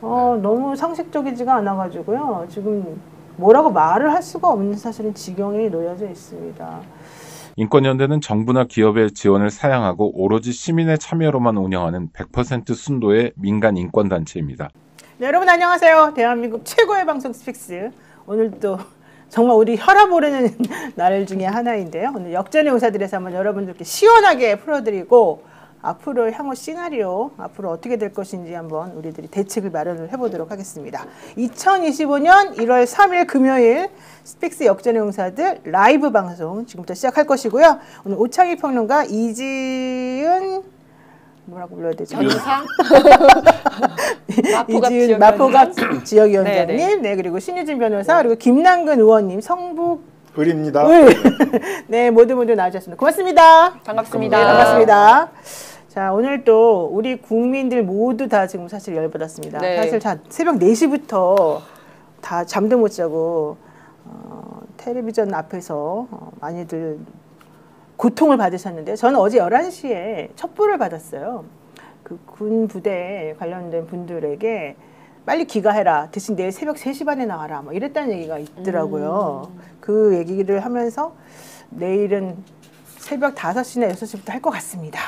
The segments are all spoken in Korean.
너무 상식적이지가 않아가지고요. 지금 뭐라고 말을 할 수가 없는 사실은 지경에 놓여져 있습니다. 인권연대는 정부나 기업의 지원을 사양하고 오로지 시민의 참여로만 운영하는 100% 순도의 민간 인권단체입니다. 네, 여러분 안녕하세요. 대한민국 최고의 방송 스픽스. 오늘도 정말 우리 혈압 오르는 날 중에 하나인데요. 오늘 역전의 의사들에서 한번 여러분들께 시원하게 풀어드리고 앞으로 향후 시나리오 앞으로 어떻게 될 것인지 한번 우리들이 대책을 마련을 해보도록 하겠습니다. 2025년 1월 3일 금요일 스픽스 역전의 용사들 라이브 방송 지금부터 시작할 것이고요. 오늘 오창희 평론가, 이지은 뭐라고 불러야 되죠? 전상 이지은 마포갑 지역위원장님, 네, 그리고 신유진 변호사, 그리고 김남근 의원님, 성북 을입니다. 네, 모두 나와주셨습니다. 고맙습니다. 반갑습니다. 네, 반갑습니다. 자, 오늘 또 우리 국민들 모두 다 지금 사실 열받았습니다. 네. 사실 새벽 4시부터 다 잠도 못 자고 텔레비전 앞에서 많이들 고통을 받으셨는데 저는 어제 11시에 첩보를 받았어요. 그 군 부대에 관련된 분들에게 빨리 귀가해라. 대신 내일 새벽 3시 반에 나와라. 뭐 이랬다는 얘기가 있더라고요. 그 얘기를 하면서 내일은 새벽 5시나 6시부터 할 것 같습니다.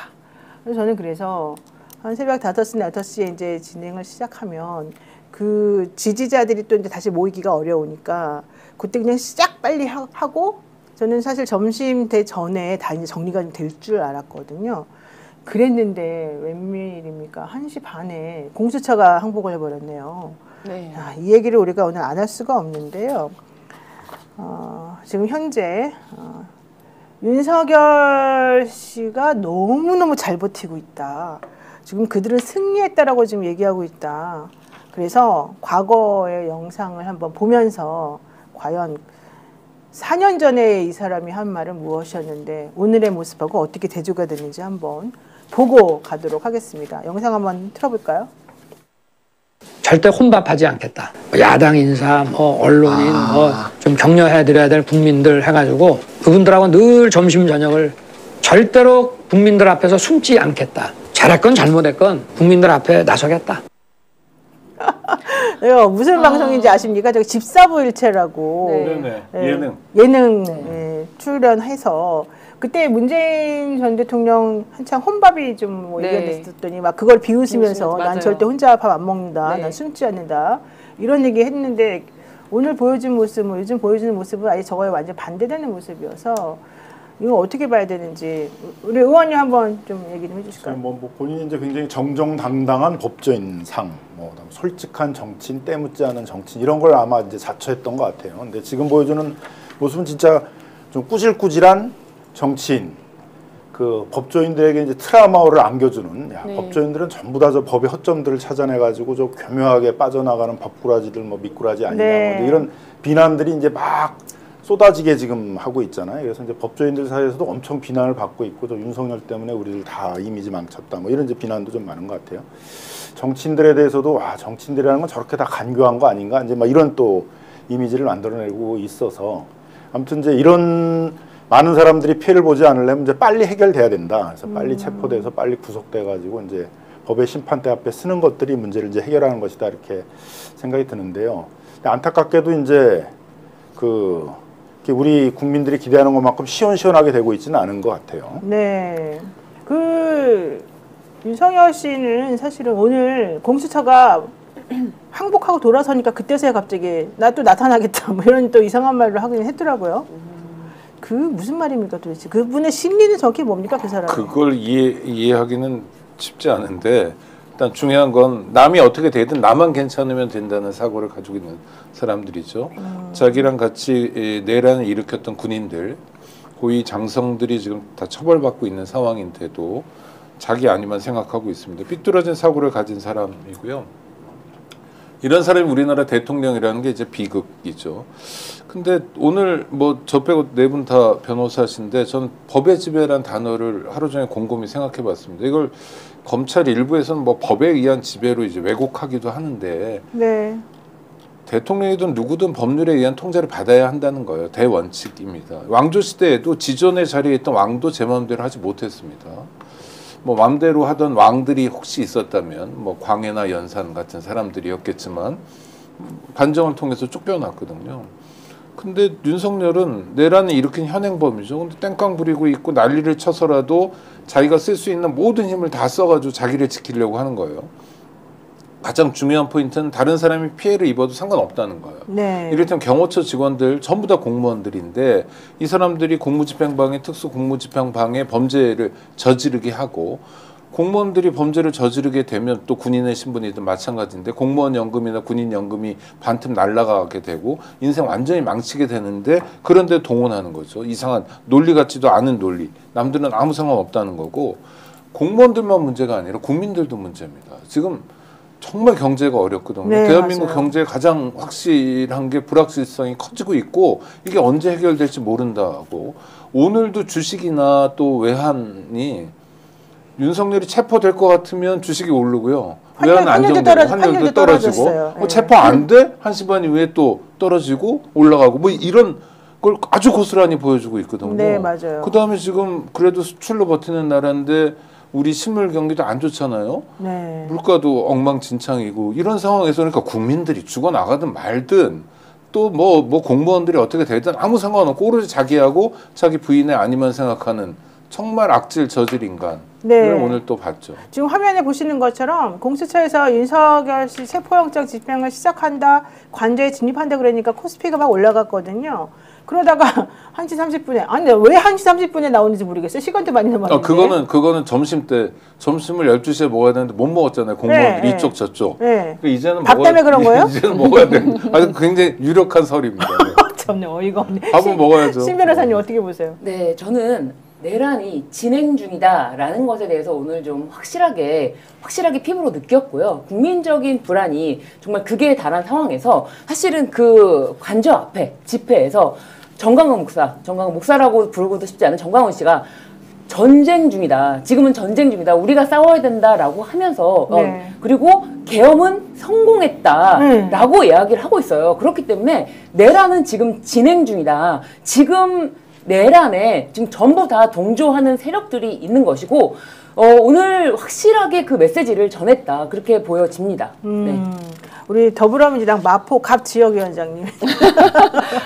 그래서 저는 그래서 한 새벽 5시나 6시에 이제 진행을 시작하면 그 지지자들이 또 이제 다시 모이기가 어려우니까 그때 그냥 시작 빨리 하고 저는 사실 점심 때 전에 다 이제 정리가 될 줄 알았거든요. 그랬는데 웬일입니까? 1시 반에 공수처가 항복을 해버렸네요. 네. 자, 이 얘기를 우리가 오늘 안 할 수가 없는데요. 지금 현재 윤석열 씨가 너무너무 잘 버티고 있다. 지금 그들은 승리했다라고 지금 얘기하고 있다. 그래서 과거의 영상을 한번 보면서 과연 4년 전에 이 사람이 한 말은 무엇이었는데 오늘의 모습하고 어떻게 대조가 되는지 한번 보고 가도록 하겠습니다. 영상 한번 틀어볼까요? 절대 혼밥하지 않겠다. 야당 인사, 언론인, 좀 격려해드려야 될 국민들 해가지고 그분들하고 늘 점심 저녁을 절대로 국민들 앞에서 숨지 않겠다. 잘했건 잘못했건 국민들 앞에 나서겠다. 무슨 방송인지 아십니까? 저기 집사부일체라고 예능 출연해서 그때 문재인 전 대통령 한창 혼밥이 좀 얘기가 됐었더니 막 그걸 비웃으면서 난 절대 혼자 밥 안 먹는다, 난 숨지 않는다 이런 얘기 했는데 오늘 보여준 모습, 요즘 보여주는 모습은 아예 저거에 완전 반대되는 모습이어서 이거 어떻게 봐야 되는지 우리 의원님 한번 좀 얘기 좀 해주실까요? 뭐 본인이 이제 굉장히 정정당당한 법조인상, 솔직한 정치인, 때묻지 않은 정치인 이런 걸 아마 이제 자처했던 것 같아요. 근데 지금 보여주는 모습은 진짜 좀 꾸질꾸질한 정치인, 그 법조인들에게 이제 트라우마를 안겨주는 법조인들은 전부 다 저 법의 허점들을 찾아내가지고 저 교묘하게 빠져나가는 법꾸라지들, 미꾸라지 아니냐 이런 비난들이 이제 막 쏟아지게 지금 하고 있잖아요. 그래서 이제 법조인들 사이에서도 엄청 비난을 받고 있고, 또 윤석열 때문에 우리들 다 이미지 망쳤다, 이런 이제 비난도 좀 많은 것 같아요. 정치인들에 대해서도 정치인들이라는 건 저렇게 다 간교한 거 아닌가, 이제 이런 또 이미지를 만들어내고 있어서 아무튼 이제 이런 많은 사람들이 피해를 보지 않으려면 이제 빨리 해결돼야 된다. 그래서 빨리 체포돼서 빨리 구속돼가지고 이제 법의 심판대 앞에 쓰는 것들이 문제를 이제 해결하는 것이다, 이렇게 생각이 드는데요. 안타깝게도 이제 우리 국민들이 기대하는 것만큼 시원시원하게 되고 있지는 않은 것 같아요. 네. 윤석열 씨는 사실은 오늘 공수처가 항복하고 돌아서니까 그때서야 갑자기 나 또 나타나겠다 이런 또 이상한 말을 하긴 했더라고요. 그 무슨 말입니까 도대체? 그분의 심리는 정확히 뭡니까 그 사람? 그걸 이해하기는 쉽지 않은데 일단 중요한 건 남이 어떻게 되든 나만 괜찮으면 된다는 사고를 가지고 있는 사람들이죠. 자기랑 같이 내란을 일으켰던 군인들, 고위 장성들이 지금 다 처벌받고 있는 상황인데도 자기 아니만 생각하고 있습니다. 삐뚤어진 사고를 가진 사람이고요. 이런 사람이 우리나라 대통령이라는 게 이제 비극이죠. 근데 오늘 저 빼고 네 분 다 변호사신데 저는 법의 지배란 단어를 하루 종일 곰곰이 생각해 봤습니다. 이걸 검찰 일부에서는 법에 의한 지배로 이제 왜곡하기도 하는데 대통령이든 누구든 법률에 의한 통제를 받아야 한다는 거예요. 대원칙입니다. 왕조 시대에도 지존의 자리에 있던 왕도 제 마음대로 하지 못했습니다. 뭐 맘대로 하던 왕들이 혹시 있었다면 뭐 광해나 연산 같은 사람들이었겠지만 반정을 통해서 쫓겨났거든요. 근데 윤석열은 내란을 일으킨 현행범이죠. 근데 땡깡 부리고 있고 난리를 쳐서라도 자기가 쓸 수 있는 모든 힘을 다 써가지고 자기를 지키려고 하는 거예요. 가장 중요한 포인트는 다른 사람이 피해를 입어도 상관없다는 거예요. 네. 이를테면 경호처 직원들 전부 다 공무원들인데 이 사람들이 공무집행방해 특수 공무집행방해 범죄를 저지르게 하고 공무원들이 범죄를 저지르게 되면 또 군인의 신분이든 마찬가지인데 공무원 연금이나 군인 연금이 반틈 날아가게 되고 인생 완전히 망치게 되는데 그런데 동원하는 거죠. 이상한 논리 같지도 않은 논리. 남들은 아무 상관없다는 거고 공무원들만 문제가 아니라 국민들도 문제입니다. 지금 정말 경제가 어렵거든요. 네, 대한민국 맞아요. 경제의 가장 확실한 게 불확실성이 커지고 있고 이게 언제 해결될지 모른다고. 오늘도 주식이나 또 외환이 윤석열이 체포될 것 같으면 주식이 오르고요. 외환 안정되고 환율도 떨어지고 네. 체포 안 돼? 한시반 이후에 또 떨어지고 올라가고 뭐 이런 걸 아주 고스란히 보여주고 있거든요. 네, 맞아요. 그다음에 지금 그래도 수출로 버티는 나라인데 우리 식물 경기도 안 좋잖아요. 네. 물가도 엉망진창이고 이런 상황에서 그러니까 국민들이 죽어나가든 말든 또 뭐 공무원들이 어떻게 되든 아무 상관없고 오로지 자기하고 자기 부인의 아니만 생각하는 정말 악질 저질 인간을 네. 오늘 또 봤죠. 지금 화면에 보시는 것처럼 공수처에서 윤석열 씨 체포영장 집행을 시작한다, 관저에 진입한다 그러니까 코스피가 막 올라갔거든요. 그러다가 1시 30분에 아니 왜 1시 30분에 나오는지 모르겠어요. 시간도 많이 남았는데. 그거는 점심 때 점심을 12시에 먹어야 되는데 못 먹었잖아요. 공무원들이 네, 이쪽 저쪽. 네. 그러니까 이제는 밥 때문에 그런 거예요? 이제는 먹어야 돼. 아주 굉장히 유력한 설입니다. 네. 참네 어이가 없네. 밥은 먹어야죠. 신 변호사님 어떻게 보세요? 네, 저는 내란이 진행 중이다라는 것에 대해서 오늘 좀 확실하게 피부로 느꼈고요. 국민적인 불안이 정말 극에 달한 상황에서 사실은 그 관저 앞에 집회에서 정광훈 목사라고 부르고도 싶지 않은 정광훈 씨가 전쟁 중이다. 지금은 전쟁 중이다. 우리가 싸워야 된다라고 하면서 네. 그리고 계엄은 성공했다라고 이야기를 하고 있어요. 그렇기 때문에 내란은 지금 진행 중이다. 지금 내란에 지금 전부 다 동조하는 세력들이 있는 것이고 오늘 확실하게 그 메시지를 전했다. 그렇게 보여집니다. 네. 우리 더불어민주당 마포 갑 지역위원장님.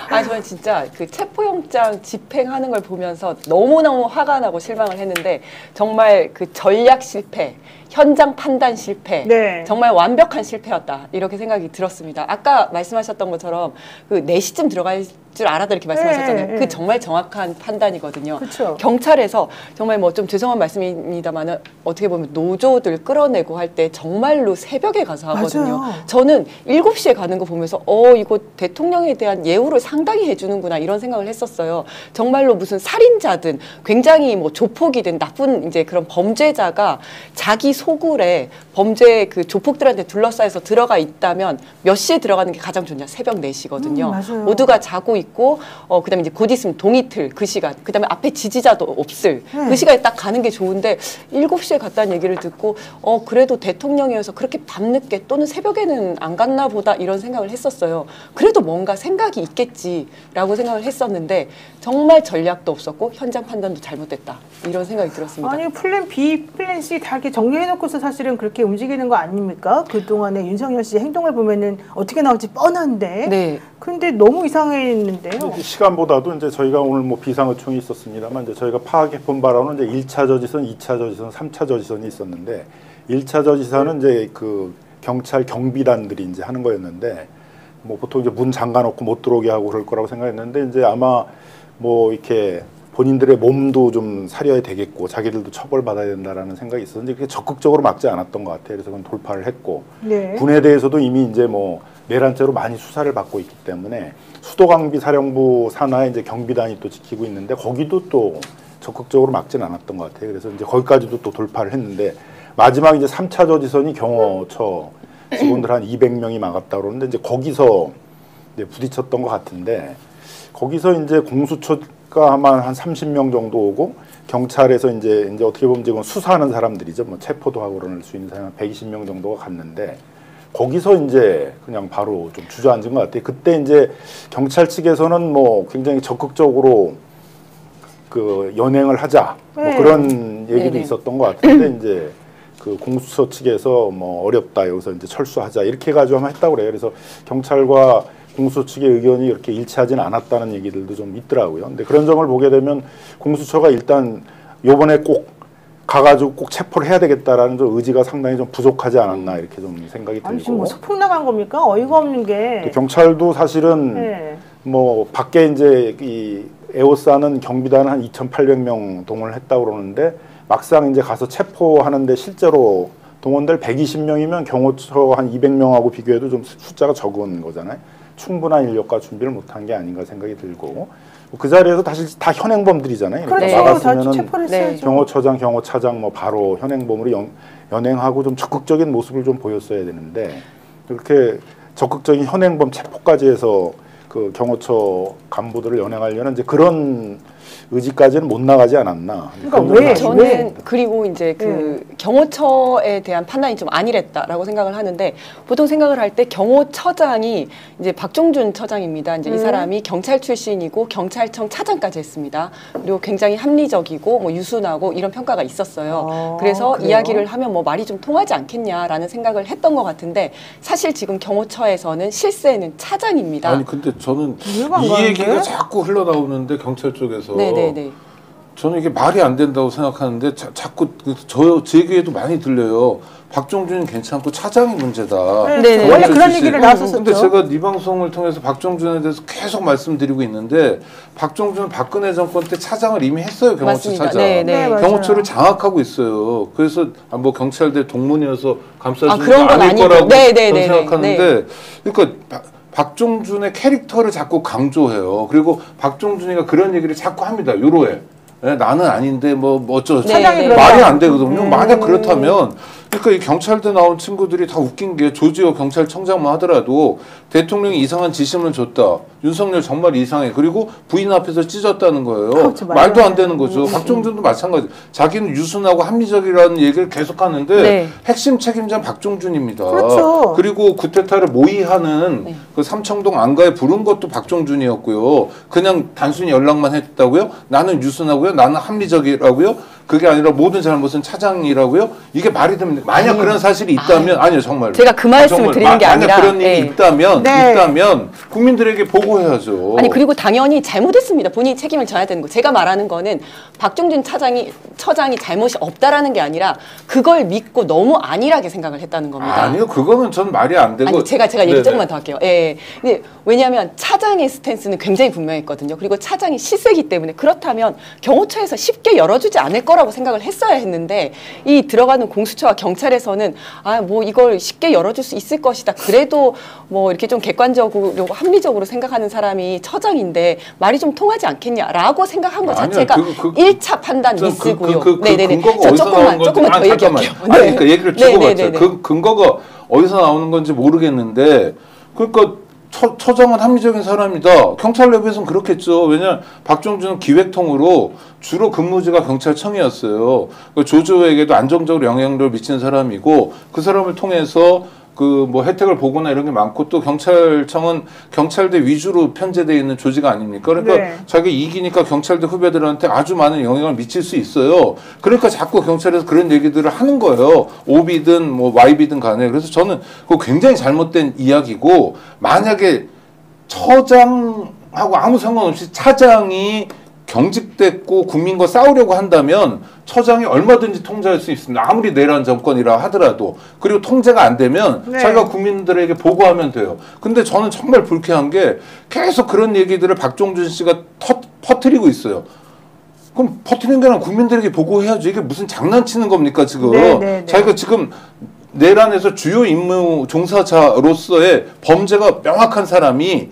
아, 저는 진짜 그 체포영장 집행하는 걸 보면서 너무너무 화가 나고 실망을 했는데 정말 그 전략 실패, 현장 판단 실패, 네. 정말 완벽한 실패였다. 이렇게 생각이 들었습니다. 아까 말씀하셨던 것처럼 그 4시쯤 들어갈 줄 알았다 이렇게 말씀하셨잖아요. 네, 네. 그 정말 정확한 판단이거든요. 그쵸. 경찰에서 정말 뭐 좀 죄송한 말씀입니다만 어떻게 보면 노조들 끌어내고 할 때 정말로 새벽에 가서 하거든요. 맞아요. 저는 7시에 가는 거 보면서 이거 대통령에 대한 예우를 상당히 해주는구나 이런 생각을 했었어요. 정말로 무슨 살인자든 굉장히 뭐 조폭이든 나쁜 이제 그런 범죄자가 자기 소굴에 범죄 그 조폭들한테 둘러싸여서 들어가 있다면 몇 시에 들어가는 게 가장 좋냐? 새벽 4시거든요. 맞아요. 모두가 자고 있고 그다음에 이제 곧 있으면 동이틀 그 시간, 그다음에 앞에 지지자도 없을 그 시간에 딱 가는 게 좋은데 7시에 갔다는 얘기를 듣고 그래도 대통령이어서 그렇게 밤늦게 또는 새벽에는 안 갔나 보다 이런 생각을 했었어요. 그래도 뭔가 생각이 있겠지라고 생각을 했었는데 정말 전략도 없었고 현장 판단도 잘못됐다 이런 생각이 들었습니다. 아니 플랜 B, 플랜 C 다 이렇게 정리해놓고서 사실은 그렇게 움직이는 거 아닙니까? 그동안에 윤석열 씨 행동을 보면은 어떻게 나올지 뻔한데. 네. 근데 너무 이상했는데요. 근데 시간보다도 이제 저희가 오늘 뭐 비상의총이 있었습니다만 이제 저희가 파악해 본 바로는 이제 1차 저지선, 2차 저지선, 3차 저지선이 있었는데 1차 저지선은 이제 그 경찰 경비단들이 이제 하는 거였는데 뭐 보통 이제 문 잠가 놓고 못 들어오게 하고 그럴 거라고 생각했는데 이제 아마 뭐 이렇게 본인들의 몸도 좀 사려야 되겠고 자기들도 처벌받아야 된다라는 생각이 있었는데 그게 적극적으로 막지 않았던 것 같아요. 그래서 그건 돌파를 했고 네. 군에 대해서도 이미 이제 뭐 내란죄로 많이 수사를 받고 있기 때문에 수도강비사령부 산하에 이제 경비단이 또 지키고 있는데 거기도 또 적극적으로 막지는 않았던 것 같아요. 그래서 이제 거기까지도 또 돌파를 했는데 마지막 이제 3차 저지선이 경호처 직원들 한 200명이 막았다 그러는데 이제 거기서 이제 부딪혔던 것 같은데 거기서 이제 공수처가 아마 한 30명 정도 오고 경찰에서 이제 어떻게 보면 지금 수사하는 사람들이죠. 뭐 체포도 하고 그럴 수 있는 사람 120명 정도가 갔는데 거기서 이제 그냥 바로 좀 주저앉은 것 같아요. 그때 이제 경찰 측에서는 뭐 굉장히 적극적으로 그 연행을 하자 뭐 네. 그런 얘기도 네네. 있었던 것 같은데 이제 그 공수처 측에서 뭐 어렵다 여기서 이제 철수하자 이렇게 해가지고 한번 했다고 그래요. 그래서 경찰과 공수처 측의 의견이 이렇게 일치하지는 않았다는 얘기들도 좀 있더라고요. 근데 그런 점을 보게 되면 공수처가 일단 요번에 꼭 가가지고 꼭 체포를 해야 되겠다라는 좀 의지가 상당히 좀 부족하지 않았나 이렇게 좀 생각이 아니, 지금 들고. 뭐 소풍 나간 겁니까? 어이가 없는 게. 경찰도 사실은 네. 뭐 밖에 이제 이 에오스하는 경비단 한 2,800명 동원을 했다고 그러는데 막상 이제 가서 체포하는데 실제로 동원들 120명이면 경호처 한 200명하고 비교해도 좀 숫자가 적은 거잖아요. 충분한 인력과 준비를 못한 게 아닌가 생각이 들고 그 자리에서 다시 다 현행범들이잖아요. 그렇죠. 그러니까 다 막았으면은 체포를 네. 했어야죠. 경호처장, 경호차장 뭐 바로 현행범으로 연행하고 좀 적극적인 모습을 좀 보였어야 되는데 그렇게 적극적인 현행범 체포까지 해서 그 경호처 간부들을 연행하려는 이제 그런 의지까지는 못 나가지 않았나. 그러니까 그런 왜? 점을 저는 그리고 이제 그 경호처에 대한 판단이 좀 안일했다라고 생각을 하는데 보통 생각을 할 때 경호처장이 이제 박종준 처장입니다. 이제 이 사람이 경찰 출신이고 경찰청 차장까지 했습니다. 그리고 굉장히 합리적이고 뭐 유순하고 이런 평가가 있었어요. 그래서 그래요? 이야기를 하면 뭐 말이 좀 통하지 않겠냐라는 생각을 했던 것 같은데 사실 지금 경호처에서는 실세는 차장입니다. 아니 근데 저는 이해가 안 이 가는데? 얘기가 자꾸 흘러나오는데 경찰 쪽에서 네네네. 저는 이게 말이 안 된다고 생각하는데 자꾸 제 귀에도 많이 들려요. 박종준은 괜찮고 차장이 문제다. 네네. 원래 경찰 그런 출신. 얘기를 나왔었죠. 근데 제가 이 방송을 통해서 박종준에 대해서 계속 말씀드리고 있는데 박종준은 박근혜 정권 때 차장을 이미 했어요. 경호처 맞습니다. 차장. 네, 네, 맞아요. 경호처를 장악하고 있어요. 그래서 뭐 경찰대 동문이어서 감싸주는 게 그런 건 아닐 아니고. 거라고 네, 네, 저는 네, 생각하는데 그러니까 박종준의 캐릭터를 자꾸 강조해요. 그리고 박종준이가 그런 얘기를 자꾸 합니다. 유로에. 네, 나는 아닌데 뭐 어쩌고 차장이 말이 안 되거든요. 만약 그렇다면 그러니까 이 경찰대 나온 친구들이 다 웃긴 게 조지호 경찰청장만 하더라도 대통령이 이상한 지시문을 줬다. 윤석열 정말 이상해. 그리고 부인 앞에서 찢었다는 거예요. 그렇죠, 말도 안 되는 거죠. 박종준도 마찬가지. 자기는 유순하고 합리적이라는 얘기를 계속하는데 네. 핵심 책임자는 박종준입니다. 그렇죠. 그리고 구테타를 모의하는 그 삼청동 안가에 부른 것도 박종준이었고요. 그냥 단순히 연락만 했다고요? 나는 유순하고요. 나는 합리적이라고요. 그게 아니라 모든 잘못은 차장이라고요. 이게 말이 됩니다. 만약 그런 사실이 있다면 아니요 정말 제가 그 말씀을 정말 드리는 게 만약 아니라, 그런 일이 네. 있다면 국민들에게 보고해야죠. 아니 그리고 당연히 잘못했습니다. 본인이 책임을 져야 되는 거. 제가 말하는 거는 박종준 처장이 잘못이 없다라는 게 아니라 그걸 믿고 너무 안일하게 생각을 했다는 겁니다. 아니요 그거는 전 말이 안 되고 아니 제가 얘기 네네. 조금만 더 할게요. 예. 근데 왜냐하면 차장의 스탠스는 굉장히 분명했거든요. 그리고 차장이 시세기 때문에 그렇다면 경호처에서 쉽게 열어주지 않을 거라고 생각을 했어야 했는데 이 들어가는 공수처와 경찰에서는 뭐 이걸 쉽게 열어줄 수 있을 것이다. 그래도 뭐 이렇게 좀 객관적으로 합리적으로 생각하는 사람이 처장인데 말이 좀 통하지 않겠냐라고 생각한 것 아니요, 자체가 그 1차 판단 미스고요. 네네네. 근거가 저 어디서 나오는 건지 조금만 더 잠깐만. 얘기할게요. 아니 그러니까 얘기를 주고 받죠. 네네네네. 그 근거가 어디서 나오는 건지 모르겠는데 그러니까 처장은 합리적인 사람이다. 경찰 내부에서는 그렇겠죠. 왜냐하면 박종준은 기획통으로 주로 근무지가 경찰청이었어요. 조조에게도 안정적으로 영향력을 미치는 사람이고 그 사람을 통해서 그 뭐 혜택을 보거나 이런 게 많고 또 경찰청은 경찰대 위주로 편제되어 있는 조직 아닙니까? 그러니까 네. 자기 이기니까 경찰대 후배들한테 아주 많은 영향을 미칠 수 있어요. 그러니까 자꾸 경찰에서 그런 얘기들을 하는 거예요. 오비든 뭐 Y비든 간에. 그래서 저는 그거 굉장히 잘못된 이야기고 만약에 처장하고 아무 상관없이 차장이 경직됐고 국민과 싸우려고 한다면 처장이 얼마든지 통제할 수 있습니다. 아무리 내란 정권이라 하더라도. 그리고 통제가 안 되면 네. 자기가 국민들에게 보고하면 돼요. 근데 저는 정말 불쾌한 게 계속 그런 얘기들을 박종준 씨가 퍼뜨리고 있어요. 그럼 퍼뜨리는 게 아니라 국민들에게 보고해야죠. 이게 무슨 장난치는 겁니까 지금. 네, 네, 네. 자기가 지금 내란에서 주요 임무 종사자로서의 범죄가 명확한 사람이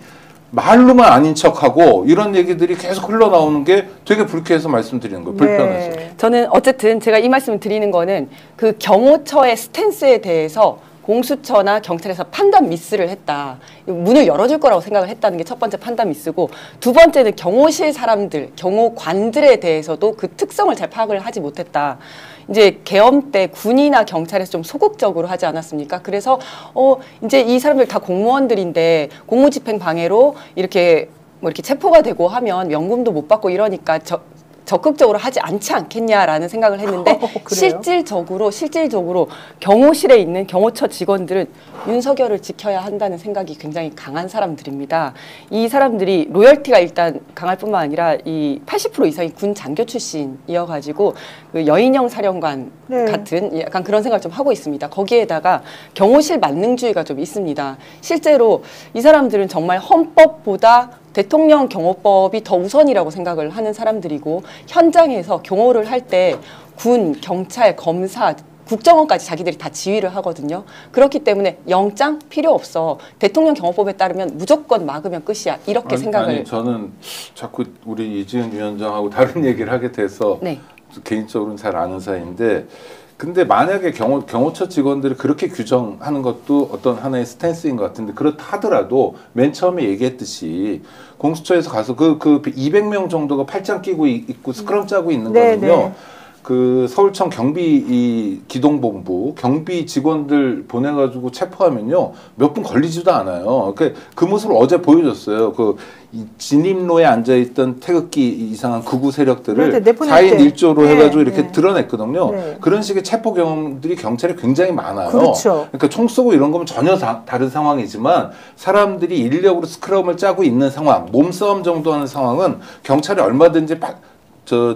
말로만 아닌 척하고 이런 얘기들이 계속 흘러나오는 게 되게 불쾌해서 말씀드리는 거예요. 불편해서. 네. 저는 어쨌든 제가 이 말씀을 드리는 거는 그 경호처의 스탠스에 대해서 공수처나 경찰에서 판단 미스를 했다. 문을 열어줄 거라고 생각을 했다는 게 첫 번째 판단 미스고 두 번째는 경호실 사람들, 경호관들에 대해서도 그 특성을 잘 파악을 하지 못했다. 이제 계엄 때 군이나 경찰에서 좀 소극적으로 하지 않았습니까? 그래서 이제 이 사람들 다 공무원들인데 공무집행 방해로 이렇게 뭐 이렇게 체포가 되고 하면 명분도 못 받고 이러니까 적극적으로 하지 않지 않겠냐라는 생각을 했는데 그래요? 실질적으로 경호실에 있는 경호처 직원들은 윤석열을 지켜야 한다는 생각이 굉장히 강한 사람들입니다. 이 사람들이 로열티가 일단 강할 뿐만 아니라 이 80% 이상이 군 장교 출신이어가지고 그 여인형 사령관 네. 같은 약간 그런 생각을 좀 하고 있습니다. 거기에다가 경호실 만능주의가 좀 있습니다. 실제로 이 사람들은 정말 헌법보다 대통령 경호법이 더 우선이라고 생각을 하는 사람들이고 현장에서 경호를 할 때 군, 경찰, 검사, 국정원까지 자기들이 다 지휘를 하거든요. 그렇기 때문에 영장 필요 없어. 대통령 경호법에 따르면 무조건 막으면 끝이야. 이렇게 생각을. 아니, 저는 자꾸 우리 이지은 위원장하고 다른 얘기를 하게 돼서 네. 개인적으로는 잘 아는 사이인데 근데 만약에 경호처 직원들이 그렇게 규정하는 것도 어떤 하나의 스탠스인 것 같은데 그렇다 하더라도 맨 처음에 얘기했듯이 공수처에서 가서 그 200명 정도가 팔짱 끼고 있고 스크럼 짜고 있는 네, 거는요. 네. 그 서울청 경비 기동본부 경비 직원들 보내가지고 체포하면요 몇 분 걸리지도 않아요. 그 모습을 어제 보여줬어요. 이 진입로에 앉아있던 태극기 이상한 극우 세력들을 4인 1조로 네, 해가지고 이렇게 네. 드러냈거든요. 네. 그런 식의 체포 경험들이 경찰에 굉장히 많아요. 그렇죠. 그러니까 총 쏘고 이런 거면 전혀 다른 상황이지만 사람들이 인력으로 스크럼을 짜고 있는 상황, 몸싸움 정도 하는 상황은 경찰이 얼마든지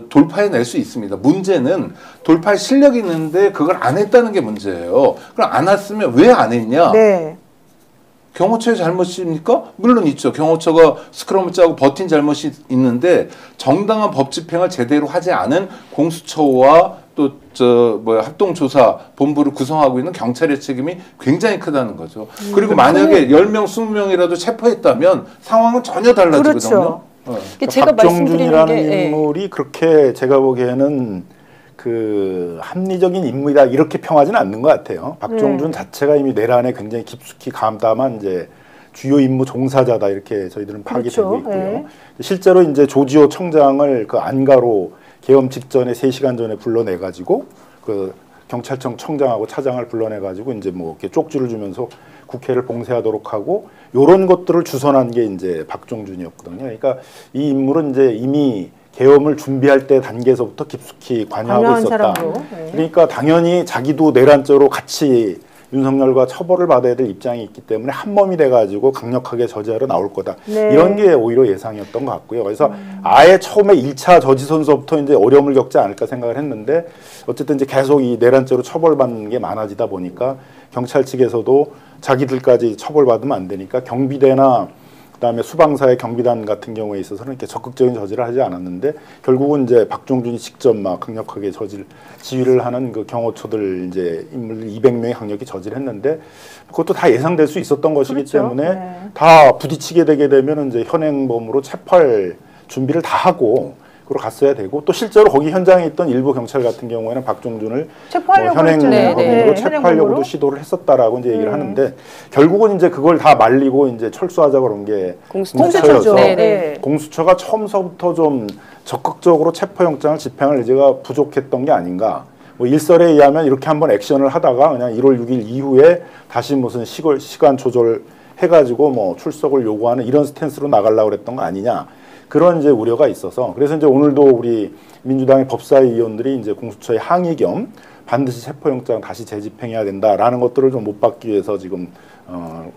돌파해낼 수 있습니다. 문제는 돌파할 실력이 있는데 그걸 안 했다는 게 문제예요. 그럼 안 했으면 왜 안 했냐? 네. 경호처의 잘못입니까? 물론 있죠. 경호처가 스크럼을 짜고 버틴 잘못이 있는데 정당한 법 집행을 제대로 하지 않은 공수처와 또 합동조사 본부를 구성하고 있는 경찰의 책임이 굉장히 크다는 거죠. 그리고 만약에 10명, 20명이라도 체포했다면 상황은 전혀 달라지거든요. 그렇죠. 제가 박정준이라는 말씀드리는 게 인물이 그렇게 제가 보기에는 그 합리적인 인물이다 이렇게 평하지는 않는 것 같아요. 박정준 자체가 이미 내란에 굉장히 깊숙이 감담한 이제 주요 임무 종사자다 이렇게 저희들은 파악이 그렇죠. 되고 있고요. 네. 실제로 이제 조지호 청장을 그 안가로 계엄 직전에 3시간 전에 불러내가지고 그 경찰청 청장하고 차장을 불러내가지고 이제 뭐 이렇게 쪽지를 주면서 국회를 봉쇄하도록 하고 요런 것들을 주선한 게 이제 박정준이었거든요. 그러니까 이 인물은 이제 이미 계엄을 준비할 때 단계에서부터 깊숙이 관여하고 있었다. 사람으로. 네. 그러니까 당연히 자기도 내란죄로 같이 윤석열과 처벌을 받아야 될 입장이 있기 때문에 한몸이 돼가지고 강력하게 저지하러 나올 거다. 네. 이런 게 오히려 예상이었던 것 같고요. 그래서 아예 처음에 1차 저지선서부터 이제 어려움을 겪지 않을까 생각을 했는데 어쨌든 이제 계속 이 내란죄로 처벌받는 게 많아지다 보니까 경찰 측에서도 자기들까지 처벌받으면 안 되니까 경비대나 그다음에 수방사의 경비단 같은 경우에 있어서는 이렇게 적극적인 저지를 하지 않았는데 결국은 이제 박정준이 직접 막 강력하게 지휘를 하는 그 경호처들 이제 인물들 200명이 강력히 저지를 했는데 그것도 다 예상될 수 있었던 것이기 그렇죠. 때문에 네. 다 부딪히게 되게 되면 이제 현행범으로 체포할 준비를 다 하고 그로 갔어야 되고 또 실제로 거기 현장에 있던 일부 경찰 같은 경우에는 박정준을 체포하려고 현행범으로 했잖아요. 네, 체포하려고도 현행범으로. 시도를 했었다라고 이제 얘기를 하는데 결국은 이제 그걸 다 말리고 이제 철수하자 그런 게 공수처죠. 공수처여서 네, 네. 공수처가 처음서부터 좀 적극적으로 체포영장을 집행할 의지가 부족했던 게 아닌가. 뭐 일설에 의하면 이렇게 한번 액션을 하다가 그냥 1월 6일 이후에 다시 무슨 시간 조절해가지고 뭐 출석을 요구하는 이런 스탠스로 나가려고 그랬던 거 아니냐. 그런 이제 우려가 있어서 그래서 이제 오늘도 우리 민주당의 법사위원들이 이제 공수처의 항의 겸 반드시 체포영장 다시 재집행해야 된다라는 것들을 좀 못 받기 위해서 지금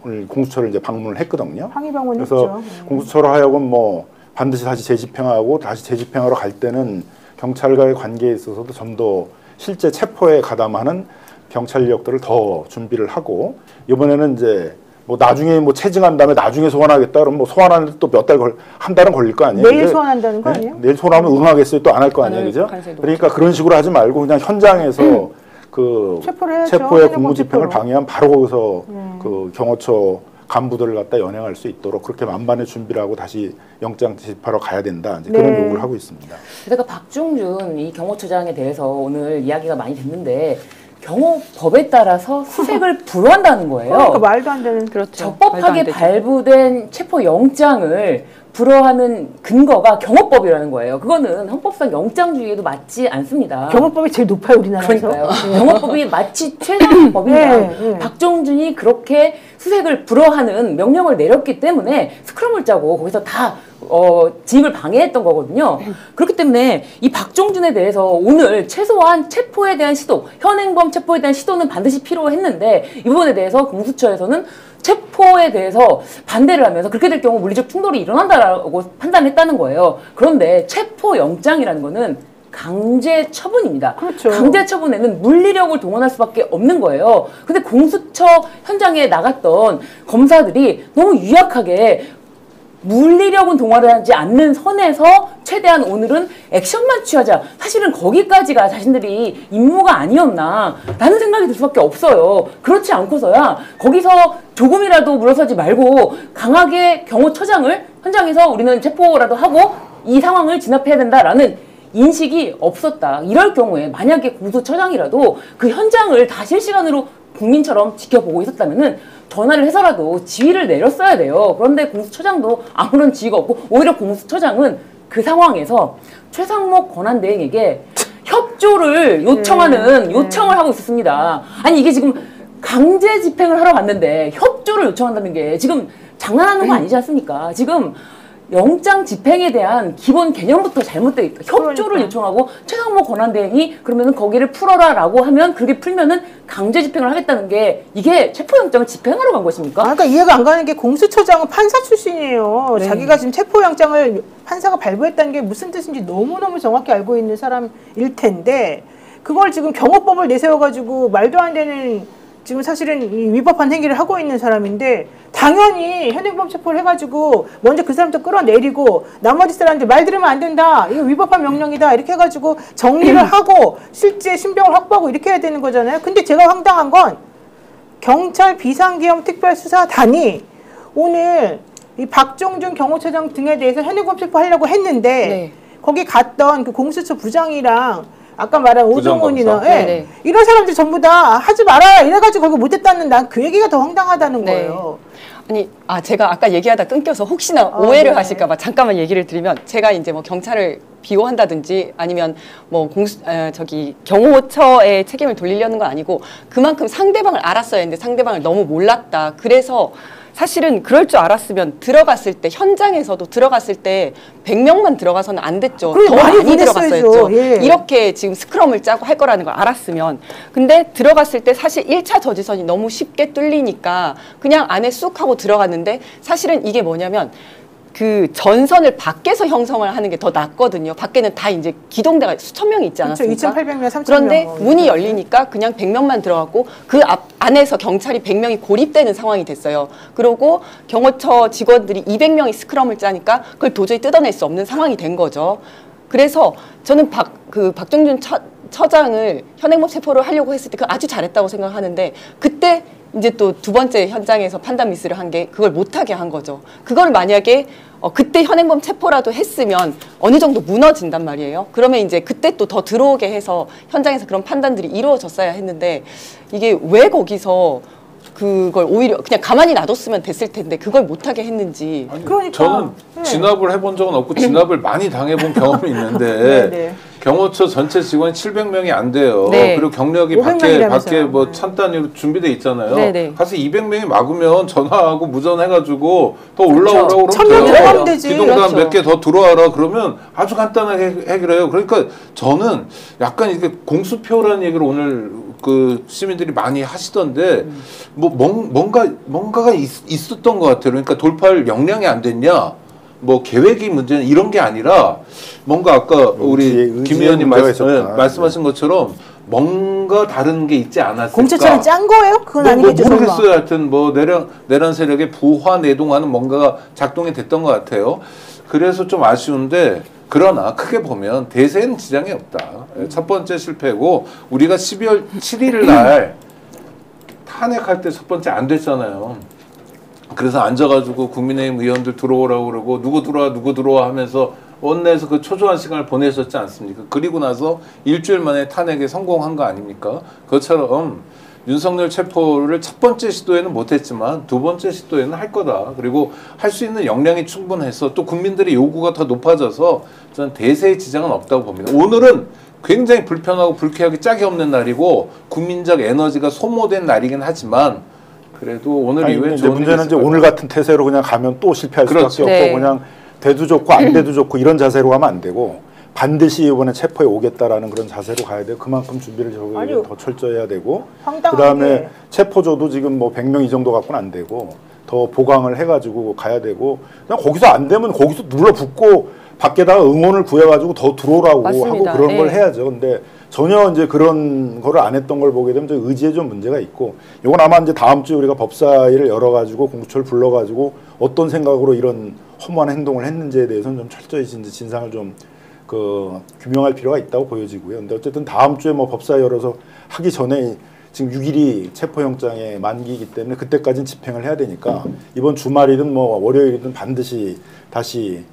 오늘 공수처를 이제 방문을 했거든요. 항의 방문했죠. 그래서 공수처로 하여금 뭐 반드시 다시 재집행하고 다시 재집행하러 갈 때는 경찰과의 관계에 있어서도 좀 더 실제 체포에 가담하는 경찰 인력들을 더 준비를 하고 이번에는 이제 뭐 나중에 뭐 체증한 다음에 나중에 소환하겠다 그러면 뭐 소환하는데 또 몇 달 한 달은 걸릴 거 아니에요. 내일 근데 소환한다는 거 아니에요? 내일 소환하면 응하겠어요. 또 안 할 거 아니에요, 그죠? 그러니까 그런 식으로 하지 말고 그냥 현장에서 그 체포를 해야죠. 체포의 현행범 공무집행을 체포로. 방해하면 바로 거기서 그 경호처 간부들을 갖다 연행할 수 있도록 그렇게 만반의 준비를 하고 다시 영장 집행하러 가야 된다. 이제 그런 네. 요구를 하고 있습니다. 제가 박중준 이 경호처장에 대해서 오늘 이야기가 많이 됐는데 경호법에 따라서 수색을 불허한다는 거예요. 그러니까 말도 안 되는. 그렇죠. 말도 안 적법하게 되죠. 발부된 체포 영장을 불허하는 근거가 경호법이라는 거예요. 그거는 헌법상 영장주의에도 맞지 않습니다. 경호법이 제일 높아요 우리나라에서. 그러니까요. 경호법이 마치 최상의 법입니다. 네, 네. 박정준이 그렇게 수색을 불허하는 명령을 내렸기 때문에 스크럼을 짜고 거기서 다 진입을 방해했던 거거든요. 그렇기 때문에 이 박종준에 대해서 오늘 최소한 체포에 대한 시도, 현행범 체포에 대한 시도는 반드시 필요했는데 이 부분에 대해서 공수처에서는 체포에 대해서 반대를 하면서 그렇게 될 경우 물리적 충돌이 일어난다라고 판단했다는 거예요. 그런데 체포영장이라는 거는 강제 처분입니다. 그렇죠. 강제 처분에는 물리력을 동원할 수밖에 없는 거예요. 근데 공수처 현장에 나갔던 검사들이 너무 유약하게 물리력은 동원하지 않는 선에서 최대한 오늘은 액션만 취하자. 사실은 거기까지가 자신들이 임무가 아니었나 라는 생각이 들 수밖에 없어요. 그렇지 않고서야 거기서 조금이라도 물러서지 말고 강하게 경호처장을 현장에서 우리는 체포라도 하고 이 상황을 진압해야 된다라는 인식이 없었다. 이럴 경우에 만약에 공수처장이라도 그 현장을 다 실시간으로 국민처럼 지켜보고 있었다면은 전화를 해서라도 지휘를 내렸어야 돼요. 그런데 공수처장도 아무런 지휘가 없고 오히려 공수처장은 그 상황에서 최상목 권한대행에게 협조를 요청하는 요청을 하고 있었습니다. 아니 이게 지금 강제 집행을 하러 갔는데 협조를 요청한다는 게 지금 장난하는 거 아니지 않습니까? 지금 영장 집행에 대한 기본 개념부터 잘못되어 있다. 협조를 그러니까. 요청하고 최상목 권한대행이 그러면은 거기를 풀어라라고 하면 그렇게 풀면은 강제 집행을 하겠다는 게 이게 체포영장을 집행하러 간 것입니까? 그러니까 이해가 안 가는 게 공수처장은 판사 출신이에요. 네. 자기가 지금 체포영장을 판사가 발부했다는 게 무슨 뜻인지 너무너무 정확히 알고 있는 사람일 텐데 그걸 지금 경호법을 내세워가지고 말도 안 되는 지금 사실은 이 위법한 행위를 하고 있는 사람인데 당연히 현행범 체포를 해가지고 먼저 그 사람도 끌어내리고 나머지 사람들 말 들으면 안 된다. 이거 위법한 명령이다. 이렇게 해가지고 정리를 하고 실제 신병을 확보하고 이렇게 해야 되는 거잖아요. 근데 제가 황당한 건 경찰 비상계엄 특별수사단이 오늘 이 박종준 경호처장 등에 대해서 현행범 체포하려고 했는데 네. 거기 갔던 그 공수처 부장이랑 아까 말한 오동훈이나 부장검사. 네네. 이런 사람들 전부 다 하지 마라 이래가지고 거기 못했다는 난 그 얘기가 더 황당하다는 네. 거예요. 아니, 제가 아까 얘기하다 끊겨서 혹시나 오해를 하실까봐 잠깐만 얘기를 드리면 제가 이제 뭐 경찰을 비호한다든지 아니면 뭐 경호처의 책임을 돌리려는 건 아니고 그만큼 상대방을 알았어야 했는데 상대방을 너무 몰랐다. 그래서 사실은 그럴 줄 알았으면 들어갔을 때 현장에서도 들어갔을 때 100명만 들어가서는 안 됐죠. 그래, 더 많이 많이 들어갔어야죠. 보냈어야죠. 예. 이렇게 지금 스크럼을 짜고 할 거라는 걸 알았으면. 근데 들어갔을 때 사실 1차 저지선이 너무 쉽게 뚫리니까 그냥 안에 쑥 하고 들어갔는데 사실은 이게 뭐냐면 그 전선을 밖에서 형성을 하는 게 더 낫거든요. 밖에는 다 이제 기동대가 수천 명이 있지 그렇죠. 않았습니까? 2,800명, 3,000명. 그런데 문이 열리니까 그냥 100명만 들어갔고 그 안에서 경찰이 100명이 고립되는 상황이 됐어요. 그리고 경호처 직원들이 200명이 스크럼을 짜니까 그걸 도저히 뜯어낼 수 없는 상황이 된 거죠. 그래서 저는 박종준 처장을 현행범 체포를 하려고 했을 때 그 아주 잘했다고 생각하는데 그때 이제 또 두 번째 현장에서 판단 미스를 한 게 그걸 못하게 한 거죠. 그걸 만약에 그때 현행범 체포라도 했으면 어느 정도 무너진단 말이에요. 그러면 이제 그때 또 더 들어오게 해서 현장에서 그런 판단들이 이루어졌어야 했는데 이게 왜 거기서 그걸 오히려 그냥 가만히 놔뒀으면 됐을 텐데 그걸 못하게 했는지. 아니, 그러니까. 저는 네. 진압을 해본 적은 없고 진압을 많이 당해본 경험이 있는데 네, 네. 경호처 전체 직원이 700명이 안 돼요. 네. 그리고 경력이 500명이라면서요. 밖에 뭐 네. 천 단위로 준비돼 있잖아요. 네, 네. 가서 200명이 막으면 전화하고 무전해가지고 더 올라오라고 그러면 천명 돼요. 들어가면 되지. 기동단 그렇죠. 몇 개 더 들어와라 그러면 아주 간단하게 해결해요. 그러니까 저는 약간 이게 공수표라는 얘기를 오늘 그 시민들이 많이 하시던데 뭐 뭔가가 있었던 것 같아요. 그러니까 돌파할 역량이 안 됐냐? 뭐 계획이 문제는 이런 게 아니라 뭔가 아까 우리 김 의원님 말씀하신 것처럼 뭔가 다른 게 있지 않았을까? 공수처는 짠 거예요? 그건 아니겠죠. 설마. 모르겠어요. 하여튼 뭐 내란 세력의 부화 내동하는 뭔가가 작동이 됐던 것 같아요. 그래서 좀 아쉬운데 그러나 크게 보면 대세는 지장이 없다. 첫 번째 실패고 우리가 12월 7일 날 탄핵할 때 첫 번째 안 됐잖아요. 그래서 앉아가지고 국민의힘 의원들 들어오라고 그러고 누구 들어와 하면서 원내에서 그 초조한 시간을 보내셨지 않습니까? 그리고 나서 일주일 만에 탄핵에 성공한 거 아닙니까? 그것처럼 윤석열 체포를 첫 번째 시도에는 못했지만 두 번째 시도에는 할 거다. 그리고 할 수 있는 역량이 충분해서 또 국민들의 요구가 더 높아져서 저는 대세의 지장은 없다고 봅니다. 오늘은 굉장히 불편하고 불쾌하게 짝이 없는 날이고 국민적 에너지가 소모된 날이긴 하지만 그래도 오늘 아니, 이후에 이제 좋은 문제는 일이 이제 있을 오늘 같은 태세로 그냥 가면 또 실패할 그렇죠. 수밖에 네. 없고 그냥 돼도 좋고 안 돼도 좋고 이런 자세로 가면 안 되고 반드시 이번에 체포에 오겠다라는 그런 자세로 가야 돼요. 그만큼 준비를 아니요. 더 철저히 해야 되고 황당하게. 그다음에 체포조도 지금 뭐 100명 이 정도 갖고는 안 되고 더 보강을 해가지고 가야 되고 그냥 거기서 안 되면 거기서 눌러붙고 밖에다가 응원을 구해가지고 더 들어오라고 맞습니다. 하고 그런 걸 예. 해야죠. 근데 전혀 이제 그런 거를 안 했던 걸 보게 되면 의지에 좀 문제가 있고 이건 아마 이제 다음 주에 우리가 법사위를 열어가지고 공수처를 불러가지고 어떤 생각으로 이런 허무한 행동을 했는지에 대해서는 좀 철저히 이제 진상을 좀 규명할 필요가 있다고 보여지고요. 근데 어쨌든 다음 주에 뭐 법사위 열어서 하기 전에 지금 6일이 체포영장의 만기이기 때문에 그때까지는 집행을 해야 되니까 이번 주말이든 뭐 월요일이든 반드시 다시